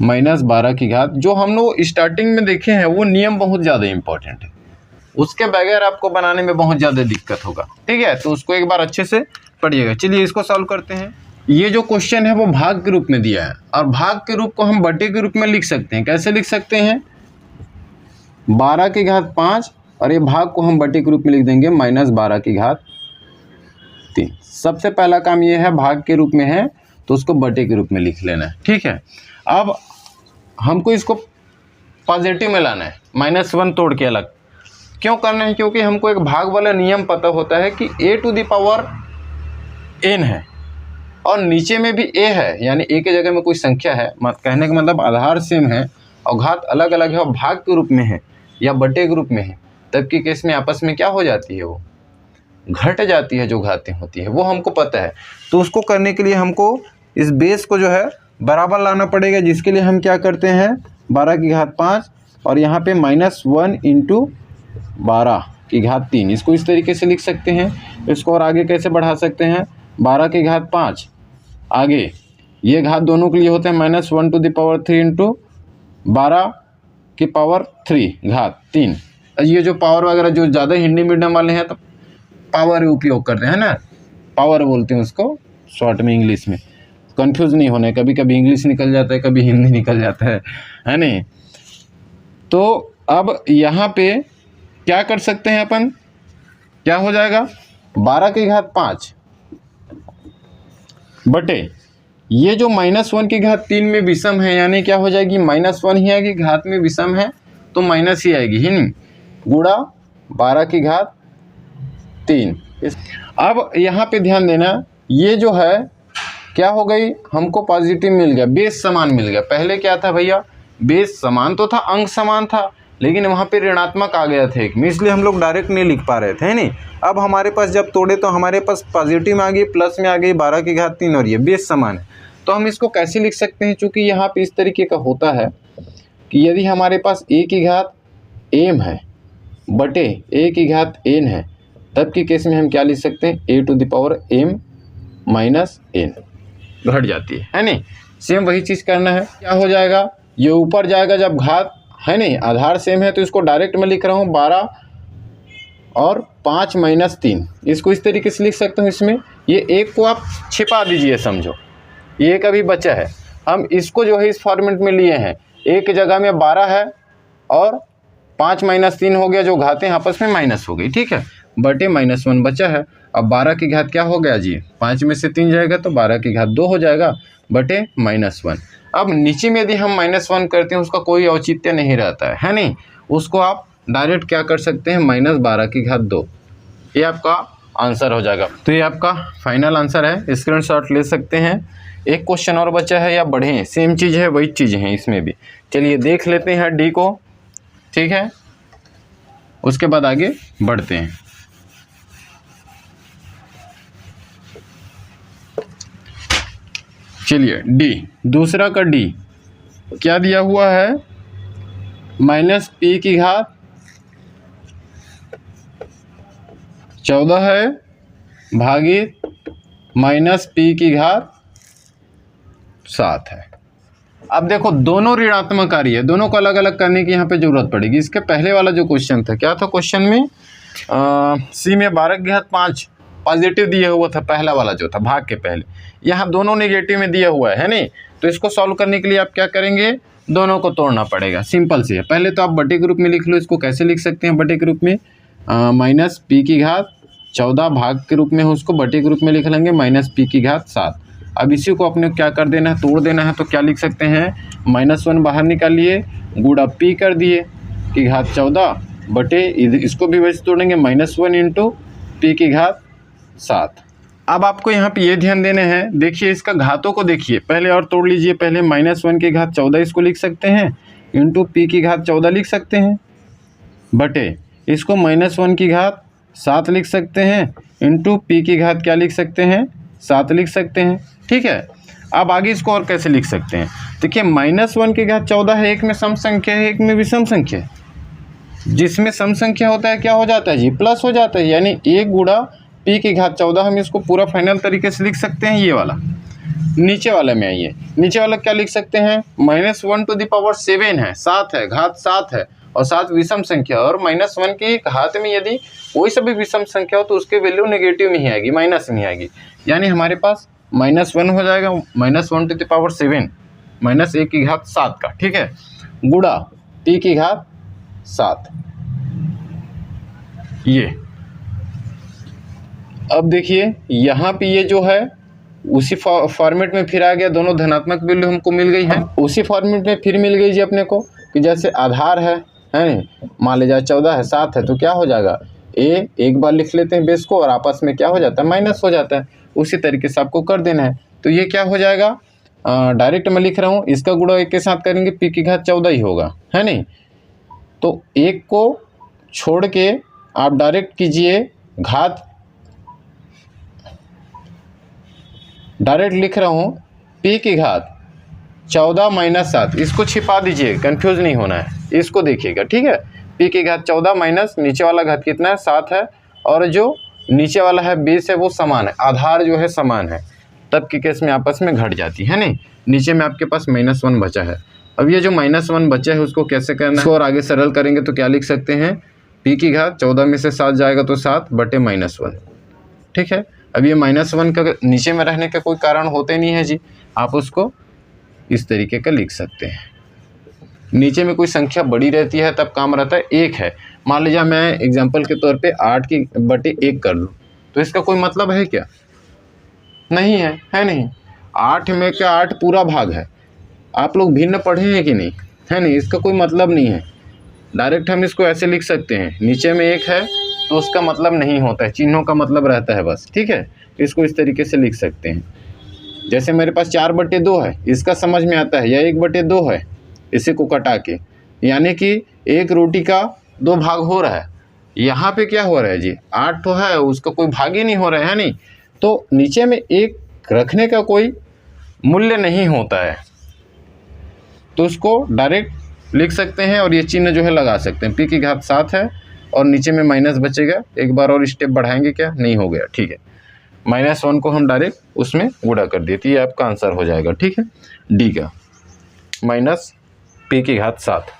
-12 की घात। जो हम लोग स्टार्टिंग में देखे हैं वो नियम बहुत ज़्यादा इंपॉर्टेंट है, उसके बगैर आपको बनाने में बहुत ज़्यादा दिक्कत होगा, ठीक है। तो उसको एक बार अच्छे से पढ़िएगा। चलिए इसको सॉल्व करते हैं। ये जो क्वेश्चन है वो भाग के रूप में दिया है, और भाग के रूप को हम बटे के रूप में लिख सकते हैं। कैसे लिख सकते हैं, 12 की घात 5 और ये भाग को हम बटे के रूप में लिख देंगे -12 की घात 3। सबसे पहला काम ये है, भाग के रूप में है तो उसको बटे के रूप में लिख लेना है, ठीक है। अब हमको इसको पॉजिटिव में लाना है, -1 तोड़ के अलग क्यों करना है, क्योंकि हमको एक भाग वाला नियम पता होता है कि a⁴n है और नीचे में भी a है, यानी a के जगह में कोई संख्या है, कहने का मतलब आधार सेम है और घात अलग अलग है और भाग के रूप में है या बटे के रूप में है, तब के केस में आपस में क्या हो जाती है, वो घट जाती है, जो घातें होती है वो हमको पता है। तो उसको करने के लिए हमको इस बेस को जो है बराबर लाना पड़ेगा, जिसके लिए हम क्या करते हैं, 12 की घात 5 और यहाँ पे -1 × 12 की घात 3, इसको इस तरीके से लिख सकते हैं। इसको और आगे कैसे बढ़ा सकते हैं, 12 की घात 5 आगे ये घात दोनों के लिए होते हैं -1 × 3 × 12 की पावर 3 घात 3। ये जो पावर वगैरह जो ज़्यादा हिंदी मीडियम वाले हैं तो पावर उपयोग करते हैं ना, पावर बोलते हैं उसको शॉर्ट में, इंग्लिश में कंफ्यूज नहीं होने, कभी कभी इंग्लिश निकल जाता है, कभी हिंदी निकल जाता है नहीं। तो अब यहाँ पे क्या कर सकते हैं अपन, क्या हो जाएगा, 12 की घात 5 बटे ये जो -1 की घात 3 में विषम है, यानी क्या हो जाएगी, -1 ही आएगी, घात में विषम है तो माइनस ही आएगी, ही नहीं, गुणा 12 की घात 3। अब यहाँ पे ध्यान देना, ये जो है क्या हो गई, हमको पॉजिटिव मिल गया, बेस समान मिल गया। पहले क्या था भैया, बेस समान तो था, अंक समान था, लेकिन वहाँ पे ऋणात्मक आ गया था एक में, इसलिए हम लोग डायरेक्ट नहीं लिख पा रहे थे, है नहीं। अब हमारे पास जब तोड़े तो हमारे पास पॉजिटिव में आ गई, प्लस में आ गई 12 की घात 3 और ये बेस समान है। तो हम इसको कैसे लिख सकते हैं, चूँकि यहाँ पे इस तरीके का होता है कि यदि हमारे पास a की घात m है बटे a की घात n है, तब के केस में हम क्या लिख सकते हैं, a to the power m minus n घट जाती है नहीं। सेम वही चीज़ करना है, क्या हो जाएगा, ये ऊपर जाएगा जब घात है नहीं, आधार सेम है तो इसको डायरेक्ट में लिख रहा हूँ 12 और 5 माइनस 3, इसको इस तरीके से लिख सकता हूँ। इसमें ये एक को आप छिपा दीजिए, समझो ये एक अभी बचा है, हम इसको जो है इस फॉर्मेट में लिए हैं, एक जगह में 12 है और 5 माइनस 3 हो गया, जो घातें आपस में माइनस हो गई, ठीक है, बटे -1 बचा है। अब 12 की घात क्या हो गया जी, 5 में से 3 जाएगा तो 12 की घात 2 हो जाएगा बटे -1। अब नीचे में यदि हम -1 करते हैं उसका कोई औचित्य नहीं रहता है नहीं, उसको आप डायरेक्ट क्या कर सकते हैं, -12 की घात 2, ये आपका आंसर हो जाएगा। तो ये आपका फाइनल आंसर है, स्क्रीनशॉट ले सकते हैं। एक क्वेश्चन और बचा है या बढ़े, सेम चीज़ है, वही चीज़ है इसमें भी। चलिए देख लेते हैं डी को, ठीक है, उसके बाद आगे बढ़ते हैं। चलिए डी, दूसरा का डी क्या दिया हुआ है, -p की घात 14 है भागित -p की घात 7 है। अब देखो दोनों ऋणात्मक आ रही है, दोनों को अलग अलग करने की यहाँ पे जरूरत पड़ेगी। इसके पहले वाला जो क्वेश्चन था, क्या था क्वेश्चन में, सी में 12 की घात 5 पॉजिटिव दिया हुआ था, पहला वाला जो था भाग के पहले, यहाँ दोनों नेगेटिव में दिया हुआ है नहीं। तो इसको सॉल्व करने के लिए आप क्या करेंगे, दोनों को तोड़ना पड़ेगा, सिंपल से है। पहले तो आप बटे के रूप में लिख लो, इसको कैसे लिख सकते हैं बटे के रूप में, -p की घात 14 भाग के रूप में हो, उसको बटे के रूप में लिख लेंगे -p की घात 7। अब इसी को अपने क्या कर देना है, तोड़ देना है। तो क्या लिख सकते हैं, -1 बाहर निकालिए, गुणा p कर दिए की घात 14 बटे, इसको भी वैसे तोड़ेंगे -1 इंटू p की घात 7। अब आपको यहाँ पे ये ध्यान देने हैं, देखिए इसका घातों को देखिए, पहले और तोड़ लीजिए। पहले -1 की घात 14 इसको लिख सकते हैं, इंटू p की घात 14 लिख सकते हैं, बटे इसको -1 की घात 7 लिख सकते हैं, इंटू p की घात क्या लिख सकते हैं, 7 लिख सकते हैं, ठीक है। अब आगे इसको और कैसे लिख सकते हैं, देखिए -1 की घात 14 है, एक में सम संख्या है, एक में विषम संख्या है। जिसमें सम संख्या होता है क्या हो जाता है जी, प्लस हो जाता है, यानी 1 गुणा p की घात 14। हम इसको पूरा फाइनल तरीके से लिख सकते हैं, ये वाला। नीचे वाले में आइए, नीचे वाला क्या लिख सकते हैं, -1 टू द पावर 7 है, 7 है, घात 7 है और 7 विषम संख्या, और -1 की घात में यदि कोई सा भी विषम संख्या हो तो उसकी वैल्यू नेगेटिव में ही आएगी, माइनस में ही आएगी। यानी हमारे पास -1 हो जाएगा, -1 टू द पावर 7 -1 की घात 7 का, ठीक है, गुणा p की घात 7। ये अब देखिए यहाँ पे ये जो है उसी फॉर्मेट में फिर आ गया, दोनों धनात्मक वैल्यू हमको मिल गई है, उसी फॉर्मेट में फिर मिल गई जी अपने को, कि जैसे आधार है नहीं, मान लीजिए 14 है, 7 है, तो क्या हो जाएगा, एक बार लिख लेते हैं बेस को और आपस में क्या हो जाता है, माइनस हो जाता है। उसी तरीके से आपको कर देना है। तो ये क्या हो जाएगा, डायरेक्ट मैं लिख रहा हूँ, इसका गुणा एक के साथ करेंगे p की घात 14 ही होगा, है नहीं। तो एक को छोड़ के आप डायरेक्ट कीजिए, घात डायरेक्ट लिख रहा हूँ p की घात 14 माइनस 7, इसको छिपा दीजिए, कंफ्यूज नहीं होना है, इसको देखिएगा, ठीक है। p की घात 14 माइनस नीचे वाला घात कितना है, 7 है, और जो नीचे वाला है बेस है वो समान है, आधार जो है समान है, तब के केस में आपस में घट जाती है नहीं। नीचे में आपके पास -1 बचा है। अब ये जो -1 बचा है उसको कैसे करना है, और आगे सरल करेंगे तो क्या लिख सकते हैं, p की घात 14 में से 7 जाएगा तो 7 बटे -1, ठीक है। अब ये -1 का नीचे में रहने का कोई कारण होते नहीं है जी, आप उसको इस तरीके का लिख सकते हैं। नीचे में कोई संख्या बड़ी रहती है तब काम रहता है, 1 है, मान लीजिए मैं एग्जांपल के तौर पे 8 की बटे 1 कर लूँ, तो इसका कोई मतलब है क्या, नहीं है, है नहीं। 8 में क्या 8 पूरा भाग है, आप लोग भिन्न पढ़े हैं कि नहीं, है नहीं, इसका कोई मतलब नहीं है। डायरेक्ट हम इसको ऐसे लिख सकते हैं, नीचे में 1 है तो उसका मतलब नहीं होता है, चिन्हों का मतलब रहता है बस, ठीक है। इसको इस तरीके से लिख सकते हैं, जैसे मेरे पास 4/2 है, इसका समझ में आता है, या 1/2 है, इसी को कटा के, यानी कि एक रोटी का 2 भाग हो रहा है। यहाँ पे क्या हो रहा है जी, 8 तो है, उसका कोई भाग ही नहीं हो रहा है नहीं, तो नीचे में 1 रखने का कोई मूल्य नहीं होता है, तो उसको डायरेक्ट लिख सकते हैं और ये चिन्ह जो है लगा सकते हैं। p की घात 7 है और नीचे में माइनस बचेगा, एक बार और स्टेप बढ़ाएंगे, क्या नहीं हो गया, ठीक है। -1 को हम डायरेक्ट उसमें गुणा कर देते, ये आपका आंसर हो जाएगा, ठीक है, डी का -p की घात 7।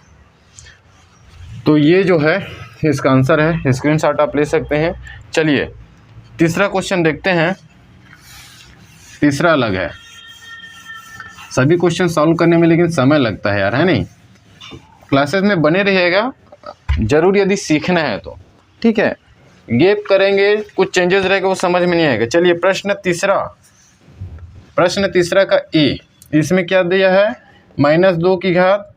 तो ये जो है इसका आंसर है, स्क्रीनशॉट आप ले सकते हैं। चलिए तीसरा क्वेश्चन देखते हैं। तीसरा अलग है, सभी क्वेश्चन सॉल्व करने में लेकिन समय लगता है यार, है नहीं। क्लासेस में बने रहिएगा जरूर, यदि सीखना है तो, ठीक है। गैप करेंगे, कुछ चेंजेस रहेगा, वो समझ में नहीं आएगा। चलिए प्रश्न तीसरा का ए, इसमें क्या दिया है, -2 की घात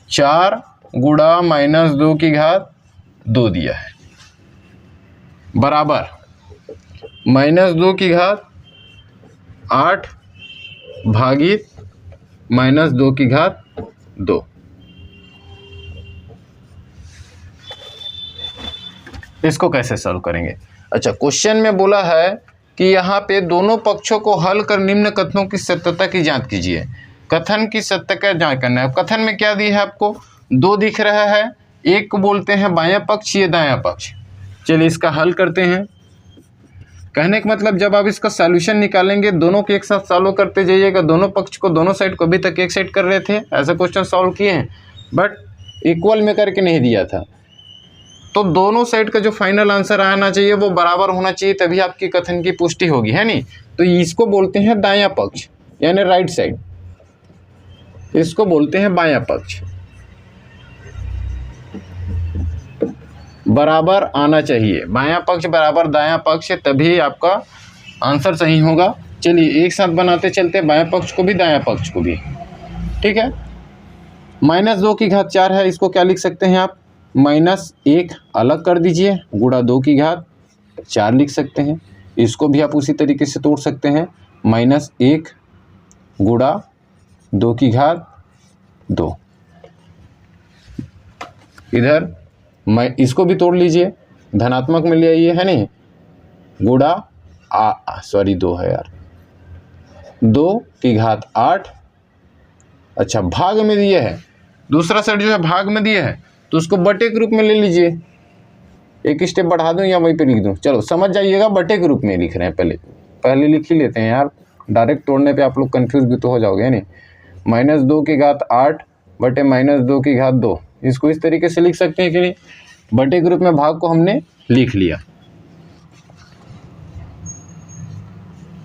4 गुणा -2 की घात 2 दिया है, बराबर -2 की घात 8 भागित -2 की घात 2। इसको कैसे सॉल्व करेंगे? अच्छा, क्वेश्चन में बोला है कि यहाँ पे दोनों पक्षों को हल कर निम्न कथनों की सत्यता की जांच कीजिए। कथन की सत्य का जांच करना है। कथन में क्या दिया है आपको, 2 दिख रहा है, एक को बोलते हैं बायां पक्ष, ये दायां पक्ष। चलिए इसका हल करते हैं। कहने का मतलब जब आप इसका सॉल्यूशन निकालेंगे, दोनों के एक साथ सॉल्व करते जाइएगा, दोनों पक्ष को, दोनों साइड को, अभी तक एक साइड कर रहे थे, ऐसा क्वेश्चन सॉल्व किए हैं, बट इक्वल में करके नहीं दिया था। तो दोनों साइड का जो फाइनल आंसर आना चाहिए वो बराबर होना चाहिए, तभी आपकी कथन की पुष्टि होगी, है नहीं। तो इसको बोलते हैं दायां पक्ष, यानी राइट साइड, इसको बोलते हैं बायां पक्ष। बराबर आना चाहिए, बायां पक्ष बराबर दायां पक्ष, तभी आपका आंसर सही होगा। चलिए एक साथ बनाते चलते हैं, बायां पक्ष को भी दायां पक्ष को भी, ठीक है। -2 की घात 4 है, इसको क्या लिख सकते हैं आप, -1 अलग कर दीजिए, गुणा 2 की घात 4 लिख सकते हैं। इसको भी आप उसी तरीके से तोड़ सकते हैं, -1 गुणा 2 की घात 2। इधर इसको भी तोड़ लीजिए, धनात्मक में ले आइए, है नहीं, गुणा 2 है यार, 2 की घात 8। अच्छा, भाग में दिए है, दूसरा साइड जो है भाग में दिए है, तो उसको बटे के रूप में ले लीजिए। एक स्टेप बढ़ा दूं या वहीं पे लिख दूं, चलो समझ जाइएगा, बटे के रूप में लिख रहे हैं, पहले लिख ही लेते हैं यार, डायरेक्ट तोड़ने पे आप लोग कंफ्यूज भी तो हो जाओगे, नहीं। -2 की घात 8 बटे -2 की घात 2, इसको इस तरीके से लिख सकते हैं कि नहीं, बटे के रूप में भाग को हमने लिख लिया।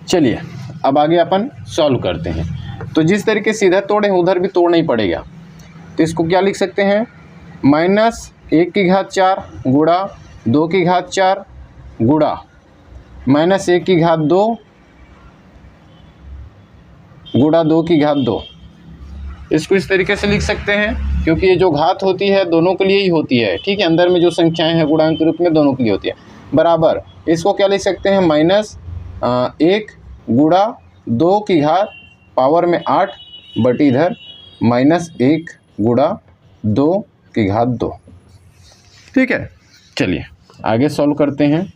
चलिए अब आगे अपन सॉल्व करते हैं। तो जिस तरीके से इधर तोड़े उधर भी तोड़ना ही पड़ेगा, तो इसको क्या लिख सकते हैं, -1 की घात 4 गुणा 2 की घात 4 गुणा -1 की घात 2 गुणा 2 की घात 2। इसको इस तरीके से लिख सकते हैं, क्योंकि ये जो घात होती है दोनों के लिए ही होती है, ठीक है। अंदर में जो संख्याएं हैं गुणांक के रूप में दोनों के लिए होती है, बराबर। इसको क्या लिख सकते हैं, -1 गुणा 2 की घात पावर में 8 बटी इधर -1 गुणा 2 की घात 2, ठीक है। चलिए आगे सॉल्व करते हैं।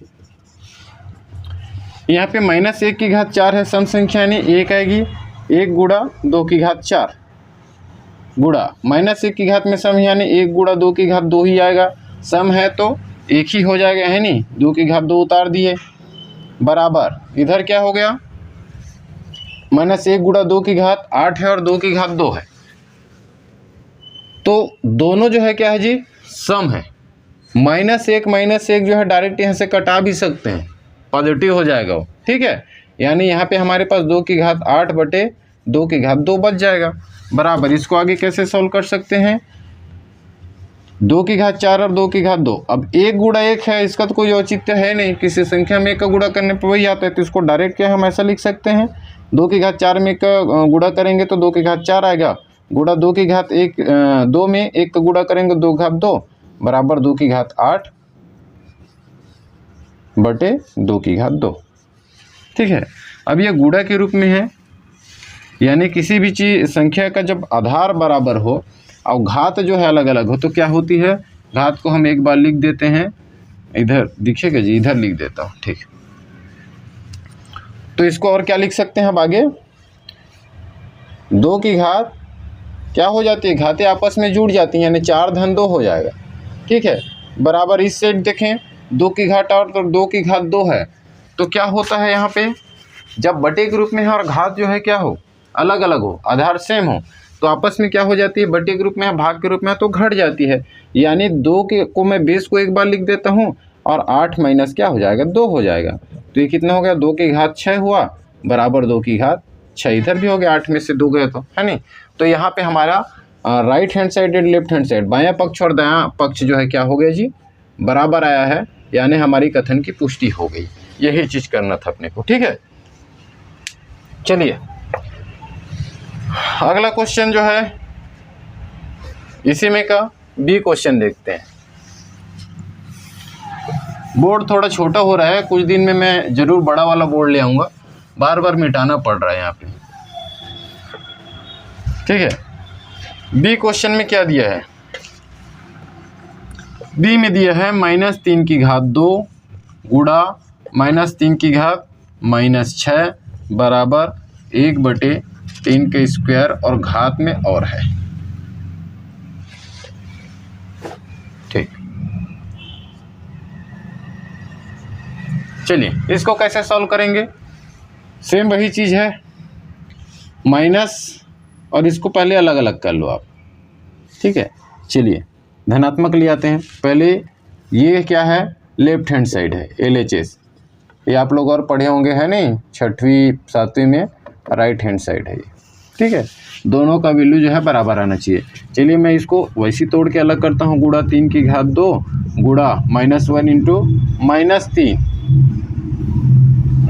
यहाँ पे -1 की घात 4 है, सम संख्या यानी 1 आएगी, 1 गुणा 2 की घात 4 गुणा -1 की घात में सम यानी 1 गुणा 2 की घात 2 ही आएगा, सम है तो एक ही हो जाएगा, है नहीं, 2 की घात 2 उतार दिए, बराबर इधर क्या हो गया, -1 गुणा 2 की घात 8 है और 2 की घात 2 है, तो दोनों जो है क्या है जी, सम है। -1 जो है डायरेक्ट यहाँ से कटा भी सकते हैं, पॉजिटिव हो जाएगा वो, ठीक है। यानी यहाँ पे हमारे पास 2 की घात 8 बटे 2 की घात 2 बच जाएगा, बराबर। इसको आगे कैसे सॉल्व कर सकते हैं, 2 की घात 4 और 2 की घात 2। अब 1 गुणा 1 है, इसका तो कोई औचित्य है नहीं, किसी संख्या में 1 का गुणा करने पर वही आता है, तो इसको डायरेक्ट क्या हम ऐसा लिख सकते हैं, 2 की घात 4 में 1 का गुणा करेंगे तो 2 की घात 4 आएगा, गुणा 2 में 1 का गुणा करेंगे 2 घात 2 बराबर 2 की घात 8 बटे 2 की घात 2। ठीक है, अब ये गुणा के रूप में है, यानी किसी भी चीज संख्या का जब आधार बराबर हो और घात जो है अलग अलग हो तो क्या होती है, घात को हम एक बार लिख देते हैं, इधर दिखेगा जी, इधर लिख देता हूँ। ठीक, तो इसको और क्या लिख सकते हैं अब आगे, 2 की घात क्या हो जाती है, घातें आपस में जुड़ जाती हैं, यानी 4 धन 2 हो जाएगा। ठीक है, बराबर इस साइड देखें 2 की घात और तो 2 की घात 2 है, तो क्या होता है यहाँ पे, जब बटे के रूप में है और घात जो है क्या हो, अलग अलग हो, आधार सेम हो, तो आपस में क्या हो जाती है, बटे के रूप में है, भाग के रूप में है तो घट जाती है। यानी 2 के को मैं बेस को एक बार लिख देता हूँ और 8 माइनस क्या हो जाएगा, 2 हो जाएगा। तो ये कितना हो गया, 2 की घात 6 हुआ बराबर 2 की घात 6, इधर भी हो गया 8 में से 2 गए तो, है नहीं। तो यहाँ पे हमारा right hand side and left hand side, बायां पक्ष और दायां पक्ष जो है क्या हो गया जी, बराबर आया है, यानी हमारी कथन की पुष्टि हो गई। यही चीज करना था अपने को। ठीक है, चलिए अगला क्वेश्चन जो है इसी में का बी क्वेश्चन देखते हैं। बोर्ड थोड़ा छोटा हो रहा है, कुछ दिन में मैं जरूर बड़ा वाला बोर्ड ले आऊंगा, बार बार मिटाना पड़ रहा है यहाँ पे। ठीक है, बी क्वेश्चन में क्या दिया है, बी में दिया है -3 की घात 2 गुणा -3 की घात -6 बराबर 1/3 के स्क्वायर और घात में और है। ठीक, चलिए इसको कैसे सॉल्व करेंगे, सेम वही चीज है, माइनस और इसको पहले अलग अलग कर लो आप। ठीक है, चलिए धनात्मक ले आते हैं पहले। ये क्या है, लेफ्ट हैंड साइड है, LHS, ये आप लोग और पढ़े होंगे, है नहीं, 6वीं 7वीं में राइट हैंड साइड है ये। ठीक है, दोनों का वैल्यू जो है बराबर आना चाहिए। चलिए मैं इसको वैसी तोड़ के अलग करता हूँ, गुणा 3 की घात 2 गुणा -1 इंटू -3,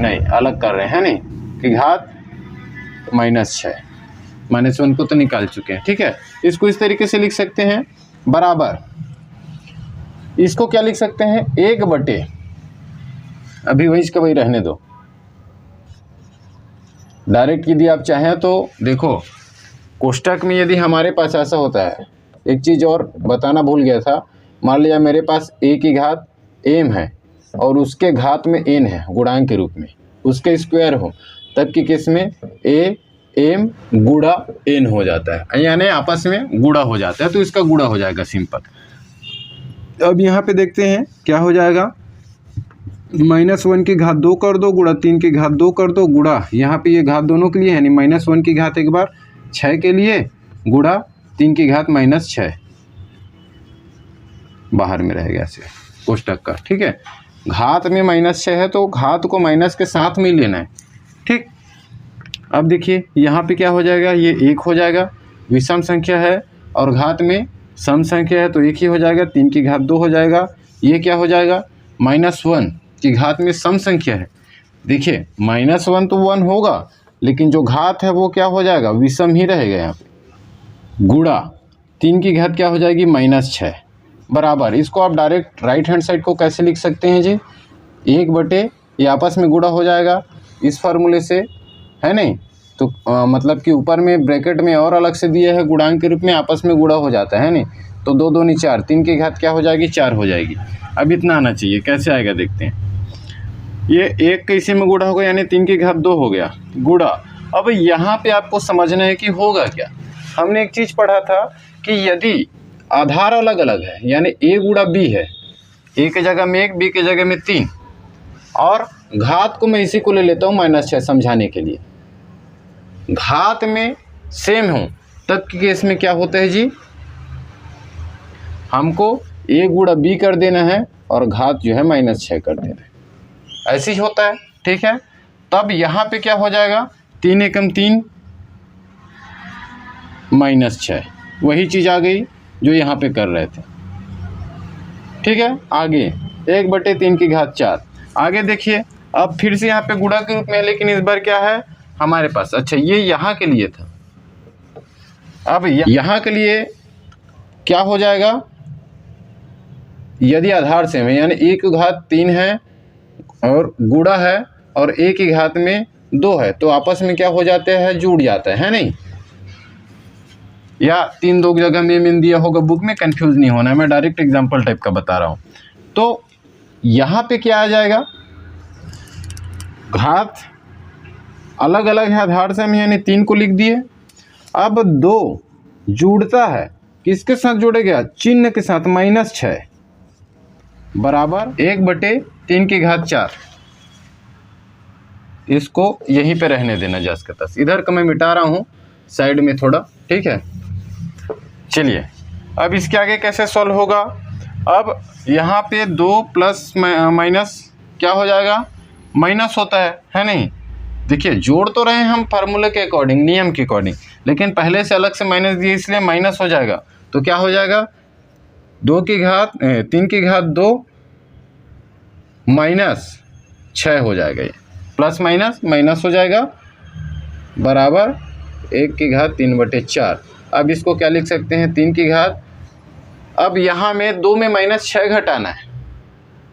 नहीं अलग कर रहे हैं नहीं, की घात -6, -1 को तो निकाल चुके हैं। ठीक है, इसको इस तरीके से लिख सकते हैं, बराबर इसको क्या लिख सकते हैं, 1/, अभी वही का वही रहने दो, डायरेक्ट यदि आप चाहें तो देखो कोष्टक में यदि हमारे पास ऐसा होता है, एक चीज़ और बताना भूल गया था, मान लिया मेरे पास a की घात m है और उसके घात में n है गुणांक के रूप में, उसके स्क्वायर हो, तब की केस में a m गुणा n हो जाता है, यानी आपस में गुणा हो जाता है, तो इसका गुणा हो जाएगा सिंपल। अब यहाँ पे देखते हैं क्या हो जाएगा, -1 की घात 2 कर दो गुणा 3 की घात 2 कर दो गुणा, यहाँ पे ये घात दोनों के लिए है, नहीं -1 की घात एक बार 6 के लिए गुणा 3 की घात -6, बाहर में रहेगा ऐसे कोष्टक का। ठीक है, घात में -6 है तो घात को माइनस के साथ में लेना है। ठीक, अब देखिए यहाँ पे क्या हो जाएगा, ये 1 हो जाएगा, विषम संख्या है और घात में सम संख्या है तो 1 ही हो जाएगा, 3 की घात 2 हो जाएगा, ये क्या हो जाएगा, -1 की घात में सम संख्या है, देखिए -1 तो 1 होगा, लेकिन जो घात है वो क्या हो जाएगा, विषम ही रहेगा यहाँ पे, गुणा 3 की घात क्या हो जाएगी, -6 बराबर, इसको आप डायरेक्ट राइट हैंड साइड को कैसे लिख सकते हैं जी, 1/, ये आपस में गुणा हो जाएगा इस फार्मूले से, है नहीं, तो मतलब कि ऊपर में ब्रैकेट में और अलग से दिया है गुणांक के रूप में, आपस में गुणा हो जाता है नहीं, तो 2 2 4, 3 की घात क्या हो जाएगी, 4 हो जाएगी। अब इतना आना चाहिए, कैसे आएगा देखते हैं, ये 1 के इसी में गुणा होगा, यानी 3 की घात 2 हो गया गुणा। अब यहाँ पे आपको समझना है कि होगा क्या, हमने एक चीज़ पढ़ा था कि यदि आधार अलग अलग है, यानी a गुणा b है, a के जगह में 1, b के जगह में 3, और घात को मैं इसी को ले लेता हूँ -6 समझाने के लिए, घात में सेम हो तब के केस में क्या होता है जी, हमको a गुणा b कर देना है और घात जो है -6 कर देना है, ऐसे ही होता है। ठीक है, तब यहाँ पे क्या हो जाएगा, 3 एकम 3 -6, वही चीज़ आ गई जो यहाँ पे कर रहे थे। ठीक है, आगे 1/3 की घात 4, आगे देखिए अब फिर से यहाँ पे गुणा के रूप में, लेकिन इस बार क्या है हमारे पास, अच्छा ये यहाँ के लिए था, अब यहाँ के लिए क्या हो जाएगा, यदि आधार सेम है, यानी 1 की घात 3 है और गुणा है और a की घात में 2 है, तो आपस में क्या हो जाते हैं, जुड़ जाता है नहीं। या 3 2 की जगह में दिया होगा बुक में, कंफ्यूज नहीं होना है, मैं डायरेक्ट एग्जांपल टाइप का बता रहा हूँ। तो यहाँ पे क्या आ जाएगा, घात अलग अलग है आधार से हम यानी 3 को लिख दिए। अब 2 जुड़ता है, किसके साथ जुड़ेगा, चिन्ह के साथ, -6 बराबर 1/3 की घात 4। इसको यहीं पे रहने देना जस का तस, इधर का मैं मिटा रहा हूँ साइड में थोड़ा, ठीक है। चलिए अब इसके आगे कैसे सॉल्व होगा। अब यहाँ पे 2 प्लस माइनस क्या हो जाएगा, माइनस होता है नहीं। देखिए जोड़ तो रहे हैं हम फार्मूले के अकॉर्डिंग, नियम के अकॉर्डिंग, लेकिन पहले से अलग से माइनस दिए इसलिए माइनस हो जाएगा। तो क्या हो जाएगा, 3 की घात 2 -6 हो जाएगा, ये प्लस माइनस माइनस हो जाएगा बराबर 1 की घात 3/4। अब इसको क्या लिख सकते हैं, 3 की घात, अब यहाँ में 2 में -6 घटाना है।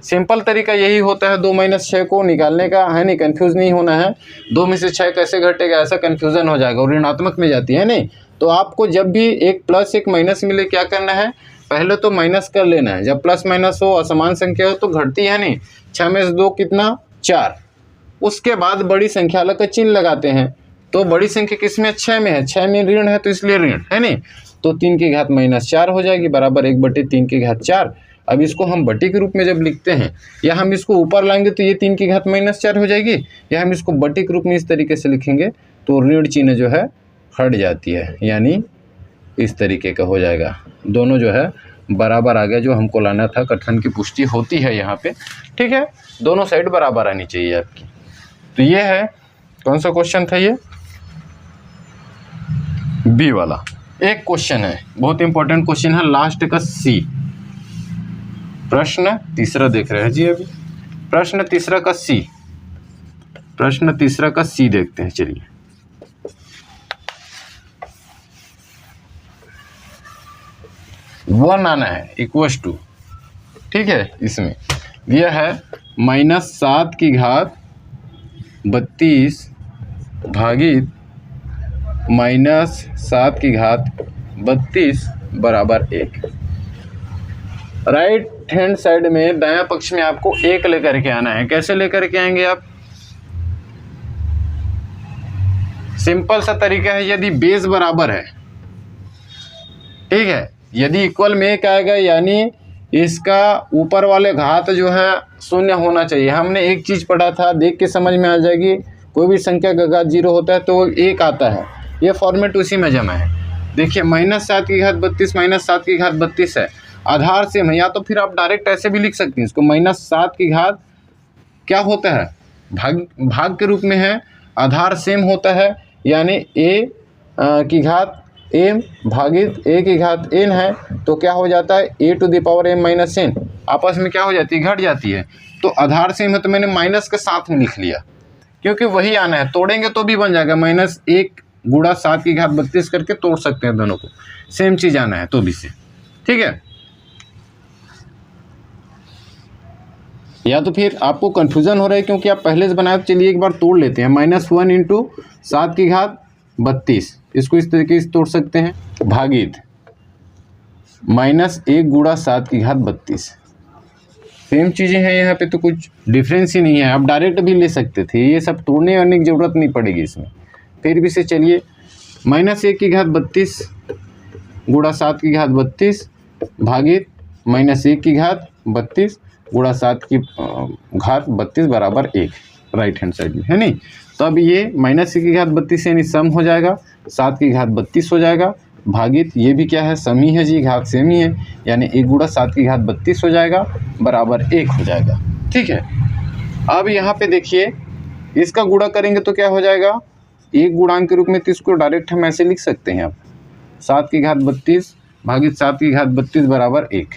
सिंपल तरीका यही होता है 2 - 6 को निकालने का, है नहीं, कंफ्यूज नहीं होना है। 2 में से 6 कैसे घटेगा, ऐसा कंफ्यूजन हो जाएगा और ऋणात्मक में जाती है नहीं। तो आपको जब भी एक प्लस एक माइनस मिले क्या करना है, पहले तो माइनस कर लेना है। जब प्लस माइनस हो, असमान संख्या हो तो घटती है नहीं। 6 में से 2 कितना, 4। उसके बाद बड़ी संख्या अलग का चिन्ह लगाते हैं। तो बड़ी संख्या किस में, 6 में है, 6 में ऋण है तो इसलिए ऋण है नहीं। तो 3 की घात -4 हो जाएगी बराबर 1/3 की घात 4। अब इसको हम बटी के रूप में जब लिखते हैं, या हम इसको ऊपर लाएंगे तो ये 3 की घात -4 हो जाएगी, या हम इसको बटी के रूप में इस तरीके से लिखेंगे तो ऋण चिन्ह जो है हट जाती है, यानी इस तरीके का हो जाएगा। दोनों जो है बराबर आ गया, जो हमको लाना था। कथन की पुष्टि होती है यहाँ पे, ठीक है। दोनों साइड बराबर आनी चाहिए आपकी। तो ये है, कौन सा क्वेश्चन था ये, बी वाला। एक क्वेश्चन है, बहुत इंपॉर्टेंट क्वेश्चन है, लास्ट का सी, प्रश्न तीसरा देख रहे हैं जी अभी। प्रश्न तीसरा का सी, प्रश्न तीसरा का सी देखते हैं। चलिए 1 आना है, इक्वस टू, ठीक है। इसमें यह है -7 की घात 32 भागित -7 की घात 32 बराबर 1। राइट हैंड साइड में दायां पक्ष में आपको 1 लेकर के आना है। कैसे लेकर के आएंगे आप, सिंपल सा तरीका है, यदि बेस बराबर है, ठीक है, यदि इक्वल में 1 आएगा यानी इसका ऊपर वाले घात जो है 0 होना चाहिए। हमने एक चीज़ पढ़ा था, देख के समझ में आ जाएगी, कोई भी संख्या का घात 0 होता है तो 1 आता है। ये फॉर्मेट उसी में जमा है। देखिए -7 की घात 32 -7 की घात 32 है, आधार सेम है, या तो फिर आप डायरेक्ट ऐसे भी लिख सकते हैं इसको, -7 की घात क्या होता है, भाग के रूप में है, आधार सेम होता है, यानी a की घात m भागित a की घात n है, तो क्या हो जाता है a⁻m - n, आपस में क्या हो जाती है, घट जाती है। तो आधार सेम है तो मैंने माइनस के साथ में लिख लिया, क्योंकि वही आना है। तोड़ेंगे तो भी बन जाएगा, -1 गुणा 7 की घात 32 करके तोड़ सकते हैं, दोनों को सेम चीज़ आना है तो भी से, ठीक है। या तो फिर आपको कन्फ्यूज़न हो रहा है क्योंकि आप पहले से बनाए, तो चलिए एक बार तोड़ लेते हैं। -1 × 7 की घात 32, इसको इस तरीके से तोड़ सकते हैं, भागित -1 गुणा 7 की घात 32। सेम चीज़ें हैं यहाँ पे, तो कुछ डिफरेंस ही नहीं है। आप डायरेक्ट भी ले सकते थे, ये सब तोड़ने वाने की ज़रूरत नहीं पड़ेगी इसमें। फिर भी से चलिए, -1 की घात 32 गुणा 7 की घात 32 भागित -1 की घात 32 गुणा 7 की घात 32 बराबर 1, राइट हैंड साइड में है नहीं। तो अब ये -1 की घात 32 यानी सम हो जाएगा, 7 की घात 32 हो जाएगा, भागित ये भी क्या है, सम ही है जी, घात सेम ही है, यानी 1 गुणा 7 की घात 32 हो जाएगा बराबर 1 हो जाएगा, ठीक है। अब यहाँ पे देखिए, इसका गुणा करेंगे तो क्या हो जाएगा, 1 गुणांक के रूप में, तो इसको डायरेक्ट हम ऐसे लिख सकते हैं। आप 7 की घात 32 भागित 7 की घात 32 बराबर 1।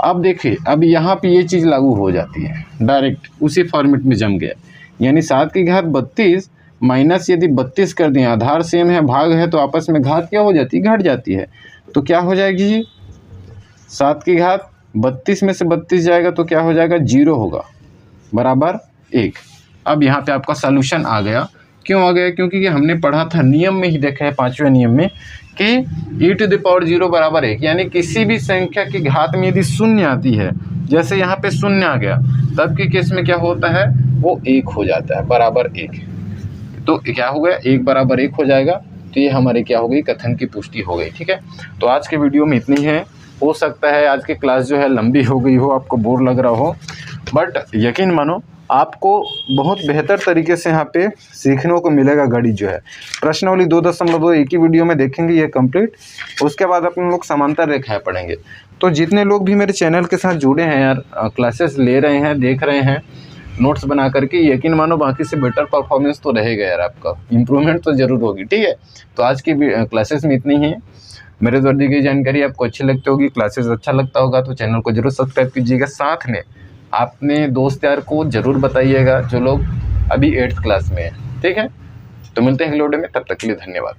अब देखिए, अब यहाँ पे ये चीज़ लागू हो जाती है, डायरेक्ट उसी फॉर्मेट में जम गया, यानी 7 की घात 32 माइनस यदि 32 कर दें, आधार सेम है, भाग है, तो आपस में घात क्या हो जाती है, घट जाती है। तो क्या हो जाएगी जी, 7 की घात 32 में से 32 जाएगा तो क्या हो जाएगा, 0 होगा, बराबर 1। अब यहाँ पे आपका सॉल्यूशन आ गया। क्यों आ गया? क्योंकि ये हमने पढ़ा था, नियम में ही देखा है 5वें नियम में कि e⁻0 बराबर 1, यानी किसी भी संख्या की घात में यदि शून्य आती है, जैसे यहाँ पे शून्य आ गया, तब के केस में क्या होता है, वो 1 हो जाता है, बराबर 1। तो क्या हो गया, 1 बराबर 1 हो जाएगा। तो ये हमारी क्या हो गई, कथन की पुष्टि हो गई। ठीक है, तो आज के वीडियो में इतनी है। हो सकता है आज की क्लास जो है लंबी हो गई हो, आपको बोर लग रहा हो, बट यकीन मानो आपको बहुत बेहतर तरीके से यहाँ पे सीखने को मिलेगा। गणित जो है प्रश्नावली 2.2 एक ही वीडियो में देखेंगे ये कंप्लीट। उसके बाद अपन लोग समांतर रेखाएं पढ़ेंगे। तो जितने लोग भी मेरे चैनल के साथ जुड़े हैं यार, क्लासेस ले रहे हैं, देख रहे हैं नोट्स बना करके, यकीन मानो बाकी से बेटर परफॉर्मेंस तो रहेगा यार, आपका इम्प्रूवमेंट तो ज़रूर होगी। ठीक है, तो आज की क्लासेस में इतनी ही। मेरे द्वारा दी गई जानकारी आपको अच्छी लगती होगी, क्लासेस अच्छा लगता होगा तो चैनल को जरूर सब्सक्राइब कीजिएगा। साथ में अपने दोस्त यार को जरूर बताइएगा जो लोग अभी 8th क्लास में हैं। ठीक है, तो मिलते हैं अगले वीडियो में, तब तक के लिए धन्यवाद।